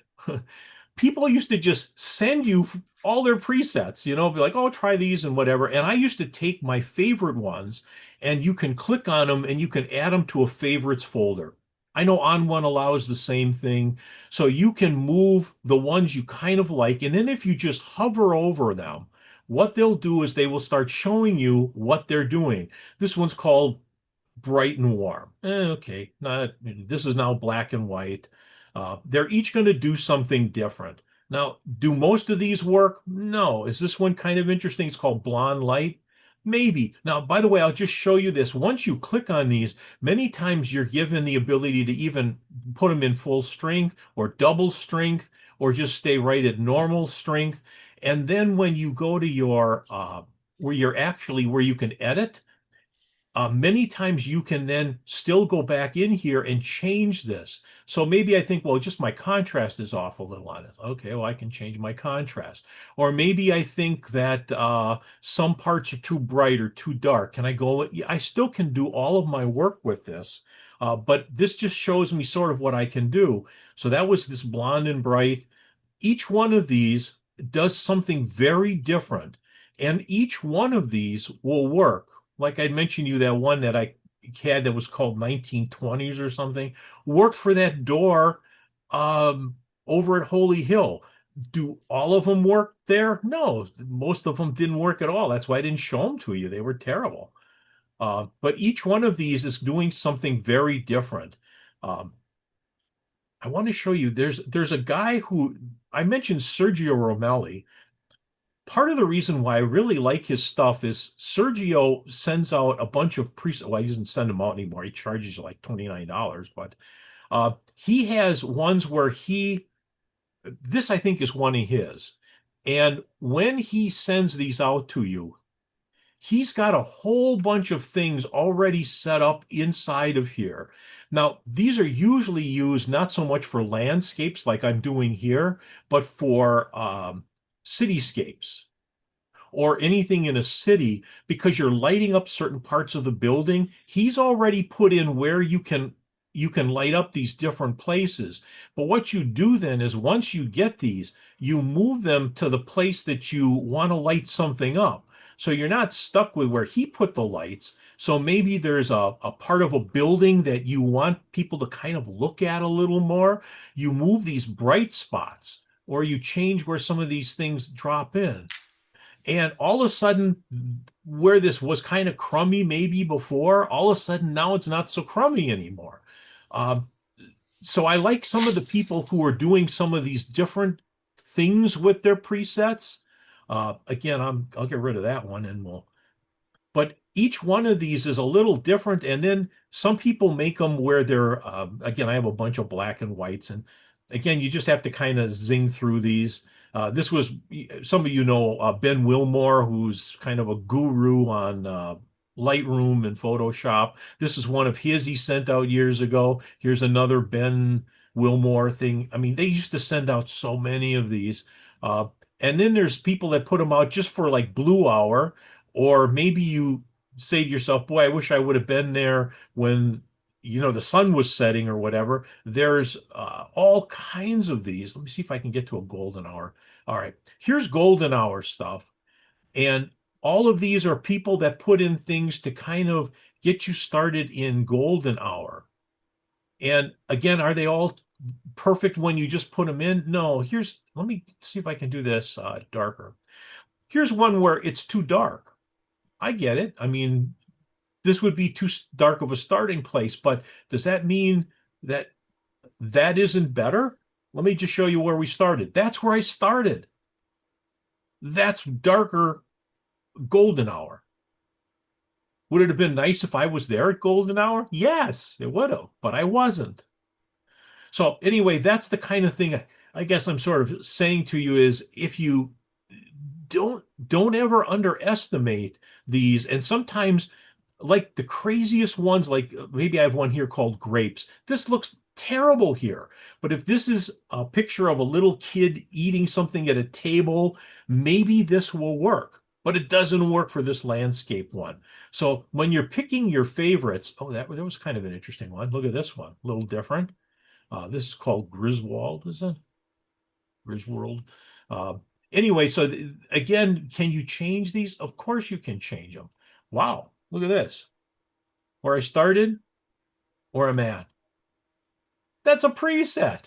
people used to just send you all their presets, be like, oh, try these and whatever. And I used to take my favorite ones, and you can click on them and you can add them to a favorites folder. I know On1 allows the same thing. So you can move the ones you kind of like. And then if you just hover over them, what they'll do is they will start showing you what they're doing. This one's called bright and warm. Okay, this is now black and white. They're each going to do something different. Now, do most of these work? No. Is this one kind of interesting? It's called Blonde Light. Maybe. Now, by the way, I'll just show you this. Once you click on these, many times you're given the ability to even put them in full strength or double strength or just stay right at normal strength. And then when you go to your where you can edit, many times you can then still go back in here and change this. So maybe I think, well, just my contrast is off a little on it. Okay, well, I can change my contrast. Or maybe I think that some parts are too bright or too dark. Can I go? I still can do all of my work with this, but this just shows me sort of what I can do. So that was this blonde and bright. Each one of these does something very different, and each one of these will work. Like I mentioned you, that one that I had that was called 1920s or something, worked for that door um, over at Holy Hill. Do all of them work there? No, most of them didn't work at all. That's why I didn't show them to you. They were terrible. But each one of these is doing something very different. Um, I want to show you, there's a guy who I mentioned, Sergio Romelli. Part of the reason why I really like his stuff is Sergio sends out a bunch of presets. Well, he doesn't send them out anymore. He charges you like $29, but he has ones where this I think is one of his. And when he sends these out to you, he's got a whole bunch of things already set up inside of here. Now, these are usually used not so much for landscapes like I'm doing here, but for cityscapes or anything in a city, because you're lighting up certain parts of the building. He's already put in where you can light up these different places. But what you do then is once you get these, you move them to the place that you want to light something up. So you're not stuck with where he put the lights. So maybe there's a part of a building that you want people to kind of look at a little more. You move these bright spots, or you change where some of these things drop in. And all of a sudden, where this was kind of crummy maybe before, all of a sudden now it's not so crummy anymore. So I like some of the people who are doing some of these different things with their presets. Again, I'll get rid of that one and but each one of these is a little different. And then some people make them where they're, again, I have a bunch of black and whites. And again, you just have to kind of zing through these. This was, some of you know, Ben Wilmore, who's kind of a guru on Lightroom and Photoshop. This is one of his he sent out years ago. Here's another Ben Wilmore thing. I mean, they used to send out so many of these. And then there's people that put them out just for like Blue Hour, or maybe you say to yourself, boy, I wish I would have been there when, the sun was setting or whatever. There's all kinds of these. Let me see if I can get to a golden hour. All right, here's golden hour stuff. And all of these are people that put in things to kind of get you started in golden hour. And again, are they all perfect when you just put them in? No, let me see if I can do this darker. Here's one where it's too dark. I get it. I mean, this would be too dark of a starting place, but does that mean that isn't better? Let me just show you where we started. That's where I started. That's darker golden hour. Would it have been nice if I was there at golden hour? Yes, it would have, but I wasn't. So anyway, that's the kind of thing I guess I'm sort of saying to you is, if you don't ever underestimate these. And sometimes, like the craziest ones, like maybe I have one here called grapes. This looks terrible here. But if this is a picture of a little kid eating something at a table, maybe this will work. But it doesn't work for this landscape one. So when you're picking your favorites, that was kind of an interesting one. Look at this one, a little different. This is called Griswold, is it? Griswold. Anyway, so again, can you change these? Of course you can change them. Wow, look at this. Where I started, where I'm at. That's a preset.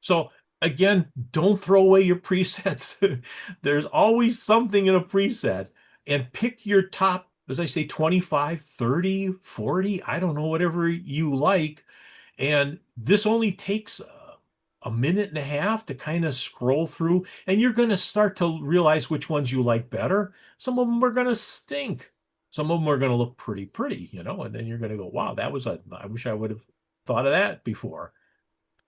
So again, don't throw away your presets. There's always something in a preset, and pick your top, as I say, 25, 30, 40, I don't know, whatever you like. And this only takes a minute and a half to kind of scroll through, and you're going to start to realize which ones you like better. Some of them are going to stink. Some of them are going to look pretty, you know, and then you're going to go, wow, I wish I would have thought of that before.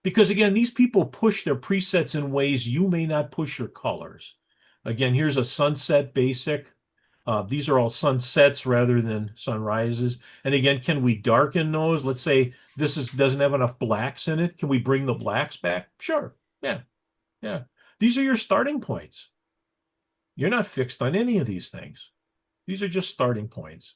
Because again, these people push their presets in ways you may not push your colors. Again, here's a sunset basic. These are all sunsets rather than sunrises. And again, can we darken those? Let's say doesn't have enough blacks in it. Can we bring the blacks back? Sure. Yeah. Yeah. These are your starting points. You're not fixed on any of these things. These are just starting points.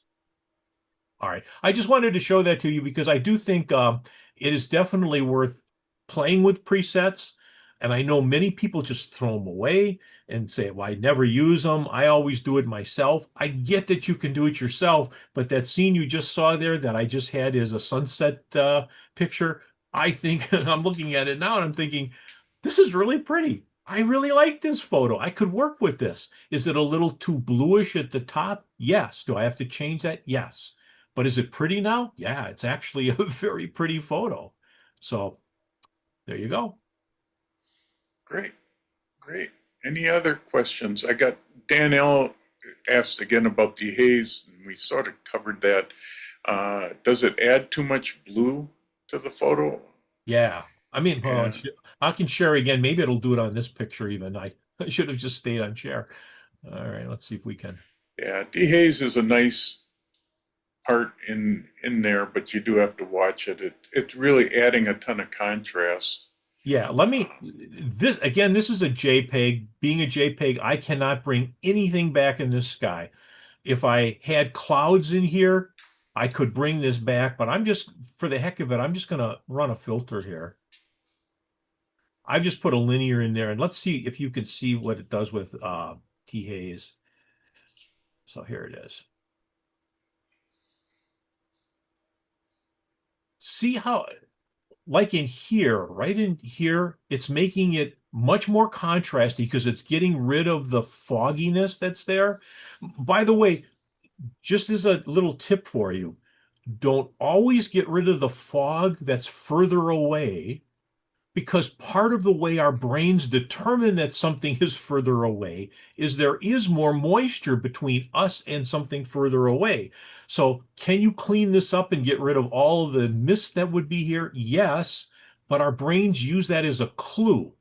All right. I just wanted to show that to you because I do think it is definitely worth playing with presets. And I know many people just throw them away and say, well, I never use them. I always do it myself. I get that you can do it yourself, but that scene you just saw there that I just had is a sunset picture. I think I'm looking at it now and I'm thinking, this is really pretty. I really like this photo. I could work with this. Is it a little too bluish at the top? Yes. Do I have to change that? Yes. But is it pretty now? Yeah, it's actually a very pretty photo. So there you go. Great, great. Any other questions? I got Danielle asked again about the haze, and we sort of covered that. Does it add too much blue to the photo? Yeah. I mean, Yeah. I can share again. Maybe it'll do it on this picture even. I should have just stayed on share. All right, let's see if we can. Yeah, dehaze is a nice part in there, but you do have to watch it. It's really adding a ton of contrast. Yeah, this is a JPEG. Being a JPEG, I cannot bring anything back in this sky. If I had clouds in here, I could bring this back, but I'm just, for the heck of it, I'm just going to run a filter here. I've just put a linear in there, and let's see if you can see what it does with dehaze. So here it is. See how, like in here, right in here, it's making it much more contrasty because it's getting rid of the fogginess that's there. By the way, just as a little tip for you, don't always get rid of the fog that's further away, because part of the way our brains determine that something is further away is there is more moisture between us and something further away. So can you clean this up and get rid of all of the mist that would be here? Yes, but our brains use that as a clue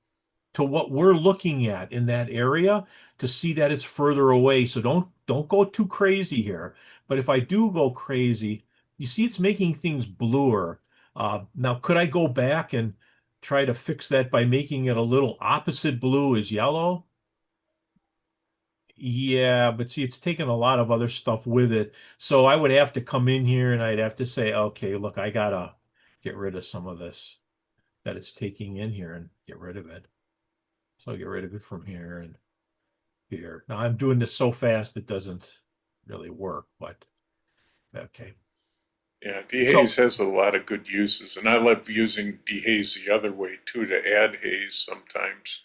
to what we're looking at in that area to see that it's further away. So don't go too crazy here. But if I do go crazy, you see it's making things bluer. Now, could I go back and try to fix that by making it a little opposite blue as yellow? Yeah, but see, it's taken a lot of other stuff with it. So I would have to come in here and I'd have to say, okay, look, I gotta get rid of some of this that it's taking in here and get rid of it. So I'll get rid of it from here and here. Now I'm doing this so fast it doesn't really work, but okay. Yeah, dehaze has a lot of good uses, and I love using dehaze the other way too, to add haze sometimes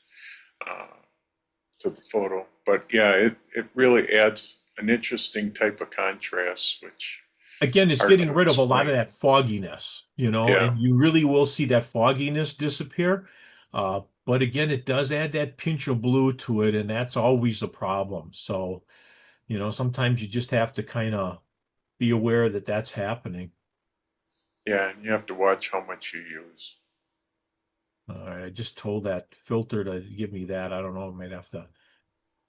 to the photo. But yeah, it really adds an interesting type of contrast, which Again, it's hard getting to rid of a lot of explain. that fogginess, you know, Yeah, and you really will see that fogginess disappear. But again, it does add that pinch of blue to it, and that's always a problem. So, you know, sometimes you just have to kind of be aware that that's happening. yeah, and you have to watch how much you use. All right, I just told that filter to give me that. I don't know, I might have to.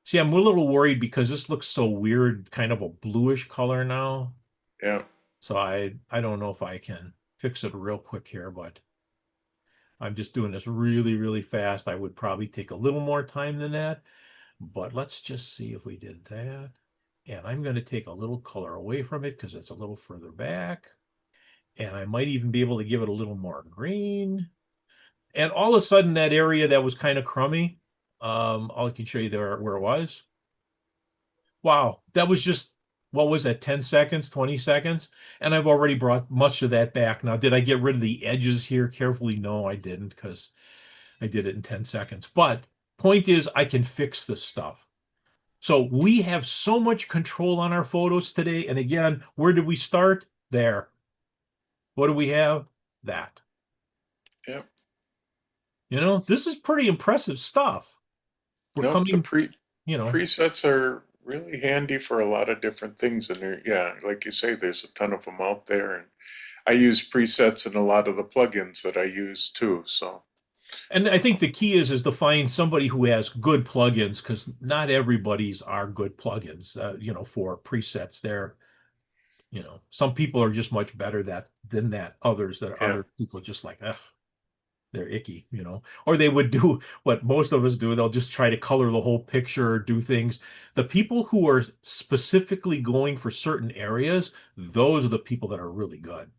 See, I'm a little worried because this looks so weird, kind of a bluish color now. Yeah, So I don't know if I can fix it real quick here, but I'm just doing this really, really fast. I would probably take a little more time than that, but let's just see if we did that. And I'm going to take a little color away from it because it's a little further back. And I might even be able to give it a little more green. And all of a sudden, that area that was kind of crummy, I can show you there where it was. Wow, that was just, what was that, 10 seconds, 20 seconds? And I've already brought much of that back. Now, did I get rid of the edges here carefully? No, I didn't, because I did it in 10 seconds. But point is, I can fix this stuff. So we have so much control on our photos today. And again, where did we start? There. What do we have? That. yeah. This is pretty impressive stuff. We're Nope, the coming, you know, presets are really handy for a lot of different things. And there, yeah, like you say, there's a ton of them out there. And I use presets in a lot of the plugins that I use too. So, and I think the key is to find somebody who has good plugins, because not everybody's are good plugins, for presets. Some people are just much better than that. Others that yeah, other people just like, ugh, they're icky, or they would do what most of us do. They'll just try to color the whole picture or do things. The people who are specifically going for certain areas, those are the people that are really good.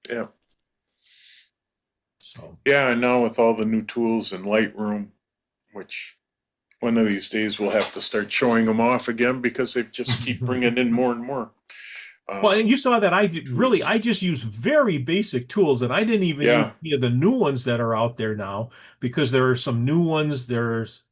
yeah. So, Yeah, and now with all the new tools in Lightroom, which one of these days we'll have to start showing them off again because they just keep bringing in more and more. well, and you saw that Tools. I just use very basic tools, and I didn't even use Yeah, any of the new ones that are out there now, because there are some new ones. There's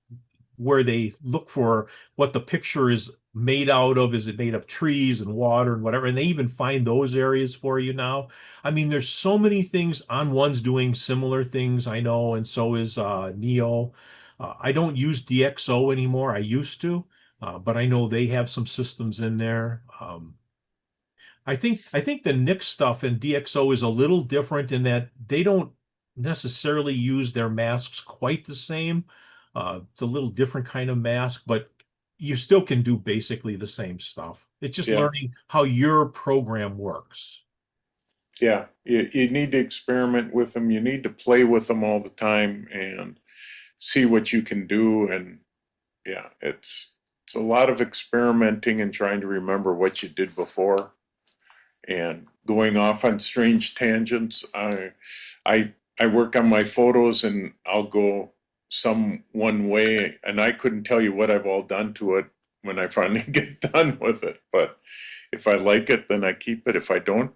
where they look for what the picture is made out of. Is it made of trees and water and whatever? And they even find those areas for you now. I mean, there's so many things. ON1's doing similar things, I know, and so is Neo. I don't use DxO anymore. I used to, but I know they have some systems in there. I think the Nix stuff in DxO is a little different in that they don't necessarily use their masks quite the same. It's a little different kind of mask, but you still can do basically the same stuff. It's just yeah, learning how your program works. yeah. You need to experiment with them. You need to play with them all the time and see what you can do. And yeah, it's a lot of experimenting and trying to remember what you did before and going off on strange tangents. I work on my photos and I'll go some one way and I couldn't tell you what I've all done to it when I finally get done with it. But if I like it, then I keep it. If I don't,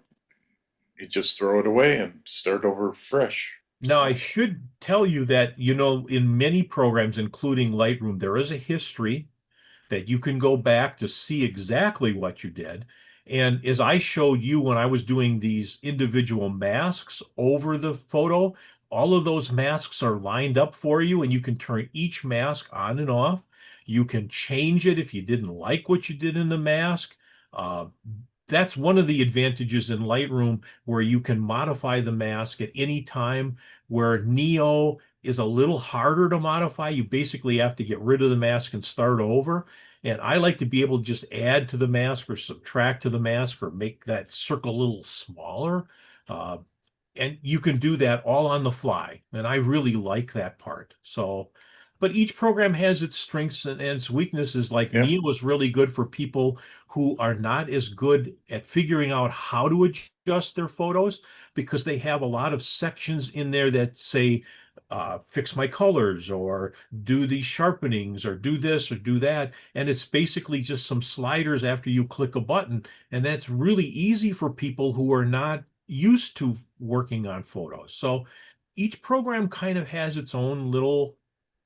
you just throw it away and start over fresh. Now, I So should tell you that, in many programs, including Lightroom, there is a history that you can go back to see exactly what you did. And as I showed you when I was doing these individual masks over the photo, all of those masks are lined up for you, and you can turn each mask on and off. You can change it if you didn't like what you did in the mask. Uh, that's one of the advantages in Lightroom, where you can modify the mask at any time, where Neo is a little harder to modify. You basically have to get rid of the mask and start over. And I like to be able to just add to the mask or subtract to the mask or make that circle a little smaller. Uh, and you can do that all on the fly. And I really like that part. So, but each program has its strengths and its weaknesses. Like yeah, Neo is really good for people who are not as good at figuring out how to adjust their photos, because they have a lot of sections in there that say, fix my colors, or do these sharpenings, or do this or do that. And it's basically just some sliders after you click a button. And that's really easy for people who are not used to working on photos. So each program kind of has its own little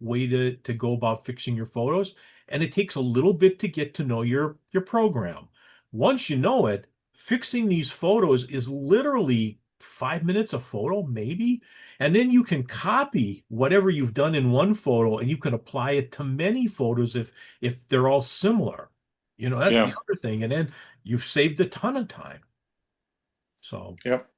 way to go about fixing your photos. And it takes a little bit to get to know your program. Once you know it, fixing these photos is literally 5 minutes a photo, maybe. And then you can copy whatever you've done in one photo and you can apply it to many photos if they're all similar. That's the yeah, other thing. And then you've saved a ton of time. So yep.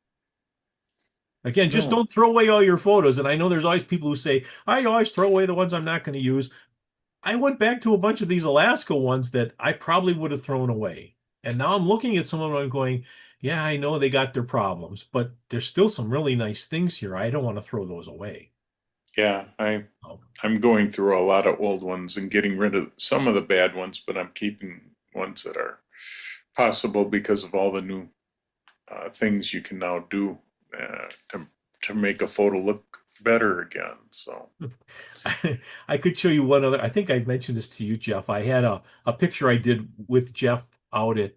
again, just No, don't throw away all your photos. And I know there's always people who say, I always throw away the ones I'm not going to use. I went back to a bunch of these Alaska ones that I probably would have thrown away. And now I'm looking at some of them and I'm going, yeah, I know they got their problems, but there's still some really nice things here. I don't want to throw those away. yeah, Oh. I'm going through a lot of old ones and getting rid of some of the bad ones, but I'm keeping ones that are possible because of all the new things you can now do to make a photo look better again. So I could show you one other. I think I mentioned this to you, Jeff. I had a picture I did with Jeff out at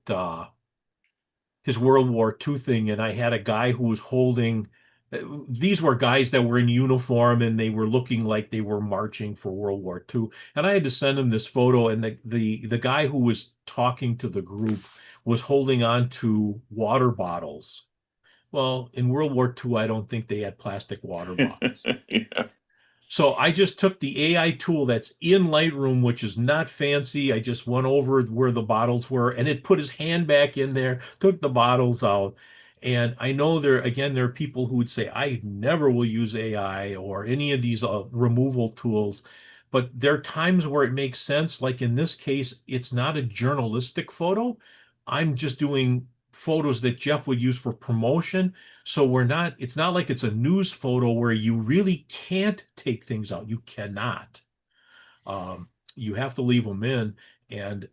his World War II thing, and I had a guy who was holding. These were guys that were in uniform, and they were looking like they were marching for World War II. And I had to send him this photo, and the guy who was talking to the group was holding on to water bottles. Well, in World War II, I don't think they had plastic water bottles. yeah, So I just took the AI tool that's in Lightroom, which is not fancy. I just went over where the bottles were, and it put his hand back in there, took the bottles out. And I know there are people who would say, I never will use AI or any of these removal tools. But there are times where it makes sense. Like in this case, it's not a journalistic photo. I'm just doing photos that Jeff would use for promotion. So it's not like it's a news photo where you really can't take things out. You cannot. You have to leave them in. And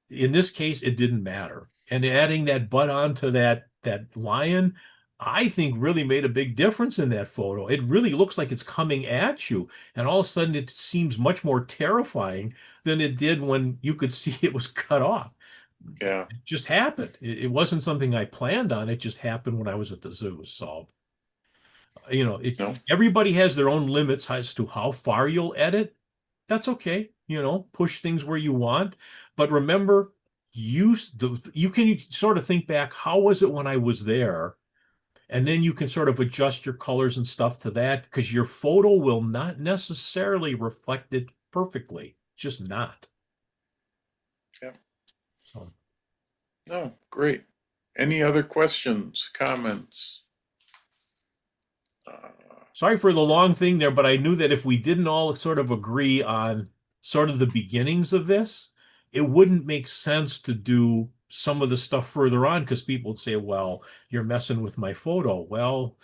in this case, it didn't matter. And adding that butt onto that lion, I think really made a big difference in that photo. It really looks like it's coming at you. And all of a sudden it seems much more terrifying than it did when you could see it was cut off. Yeah. It just happened. It wasn't something I planned on. It just happened when I was at the zoo. So, No. everybody has their own limits as to how far you'll edit. That's okay. Push things where you want. But remember, you can sort of think back, how was it when I was there? And then you can sort of adjust your colors and stuff to that because your photo will not necessarily reflect it perfectly. Just not. Yeah. So. No, great. Any other questions, comments? Sorry for the long thing there, but I knew that if we didn't all sort of agree on sort of the beginnings of this, it wouldn't make sense to do some of the stuff further on because people would say, well, you're messing with my photo. Well,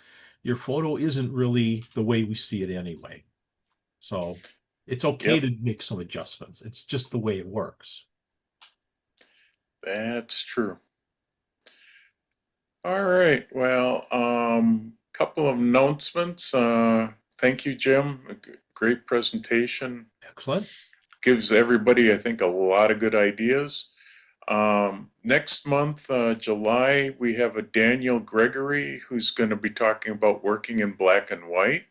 your photo isn't really the way we see it anyway. So it's okay Yep. to make some adjustments. It's just the way it works. That's true. All right. Well, couple of announcements. Thank you, Jim. Great presentation. Excellent. Gives everybody, I think, a lot of good ideas. Next month, July, we have a Daniel Gregory who's going to be talking about working in black and white.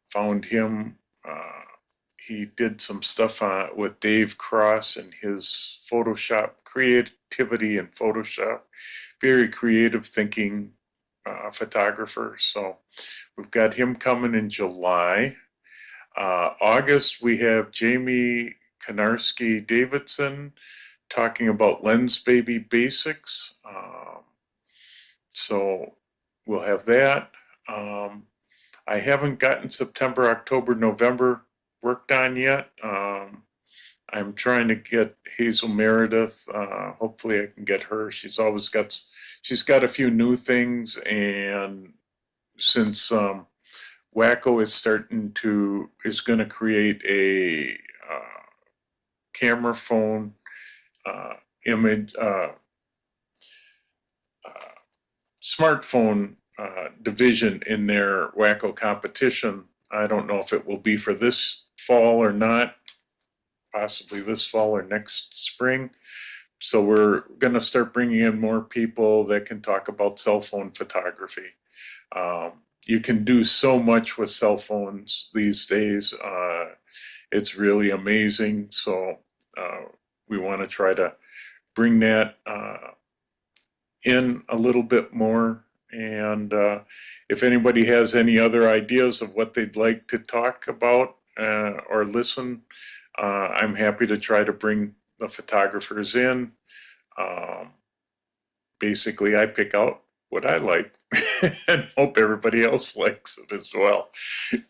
Found him. He did some stuff with Dave Cross and his Photoshop creativity in Photoshop. Very creative thinking photographer. So we've got him coming in July. August, we have Jamie Konarski Davidson talking about Lens Baby basics. So we'll have that. I haven't gotten September, October, November worked on yet. I'm trying to get Hazel Meredith. Hopefully I can get her. She's got a few new things, and since Wacko is going to create a camera phone image smartphone division in their Wacko competition. I don't know if it will be for this fall or not, possibly this fall or next spring. So we're going to start bringing in more people that can talk about cell phone photography. You can do so much with cell phones these days. It's really amazing. So we want to try to bring that in a little bit more. And if anybody has any other ideas of what they'd like to talk about or listen, I'm happy to try to bring the photographers in. Basically, I pick out what I like and hope everybody else likes it as well.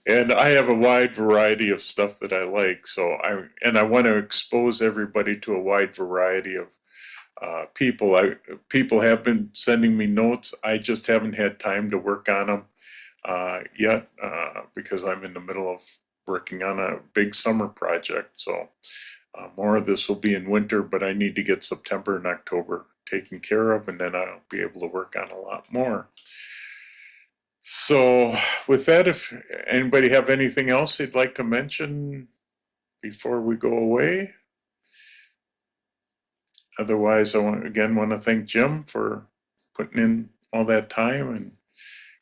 And I have a wide variety of stuff that I like. So I want to expose everybody to a wide variety of people. People have been sending me notes. I just haven't had time to work on them yet because I'm in the middle of working on a big summer project. So more of this will be in winter, but I need to get September and October taken care of, and then I'll be able to work on a lot more. So with that, if anybody have anything else they'd like to mention before we go away? Otherwise, I want to thank Jim for putting in all that time and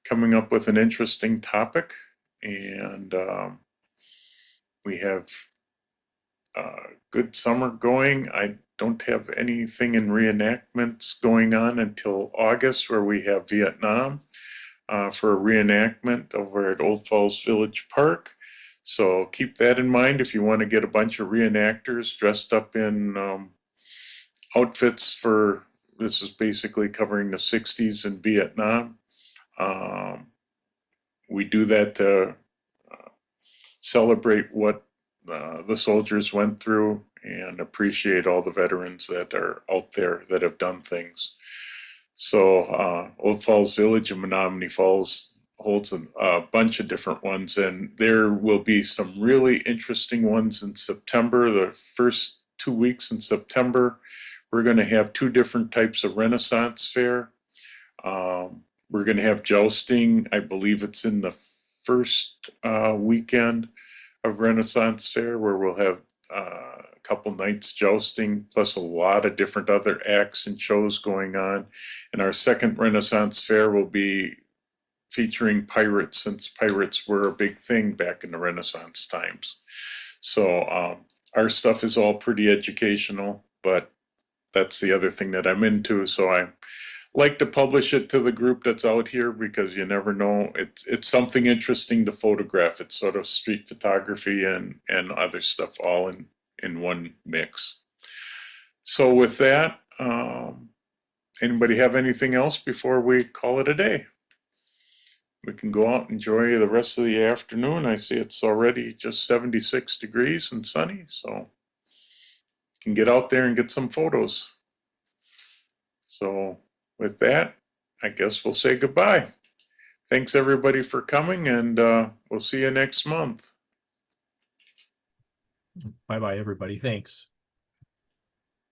coming up with an interesting topic. And we have a good summer going. I don't have anything in reenactments going on until August, where we have Vietnam. for a reenactment over at Old Falls Village Park. So keep that in mind if you want to get a bunch of reenactors dressed up in outfits for, this is basically covering the 60s in Vietnam. We do that to celebrate what the soldiers went through and appreciate all the veterans that are out there that have done things. So Old Falls Village in Menominee Falls holds a bunch of different ones, and there will be some really interesting ones in September. The first 2 weeks in September, we're going to have 2 different types of Renaissance fair. We're going to have jousting. I believe it's in the first weekend of Renaissance fair, where we'll have a couple nights jousting, plus a lot of different other acts and shows going on. And our second Renaissance fair will be featuring pirates, since pirates were a big thing back in the Renaissance times. So our stuff is all pretty educational, but that's the other thing that I'm into. So I like to publish it to the group that's out here, because you never know. It's something interesting to photograph. It's sort of street photography and other stuff all in one mix. So with that, anybody have anything else before we call it a day? We can go out and enjoy the rest of the afternoon. I see it's already just 76 degrees and sunny, so you can get out there and get some photos. So with that, I guess we'll say goodbye. Thanks everybody for coming, and we'll see you next month. Bye-bye, everybody. Thanks.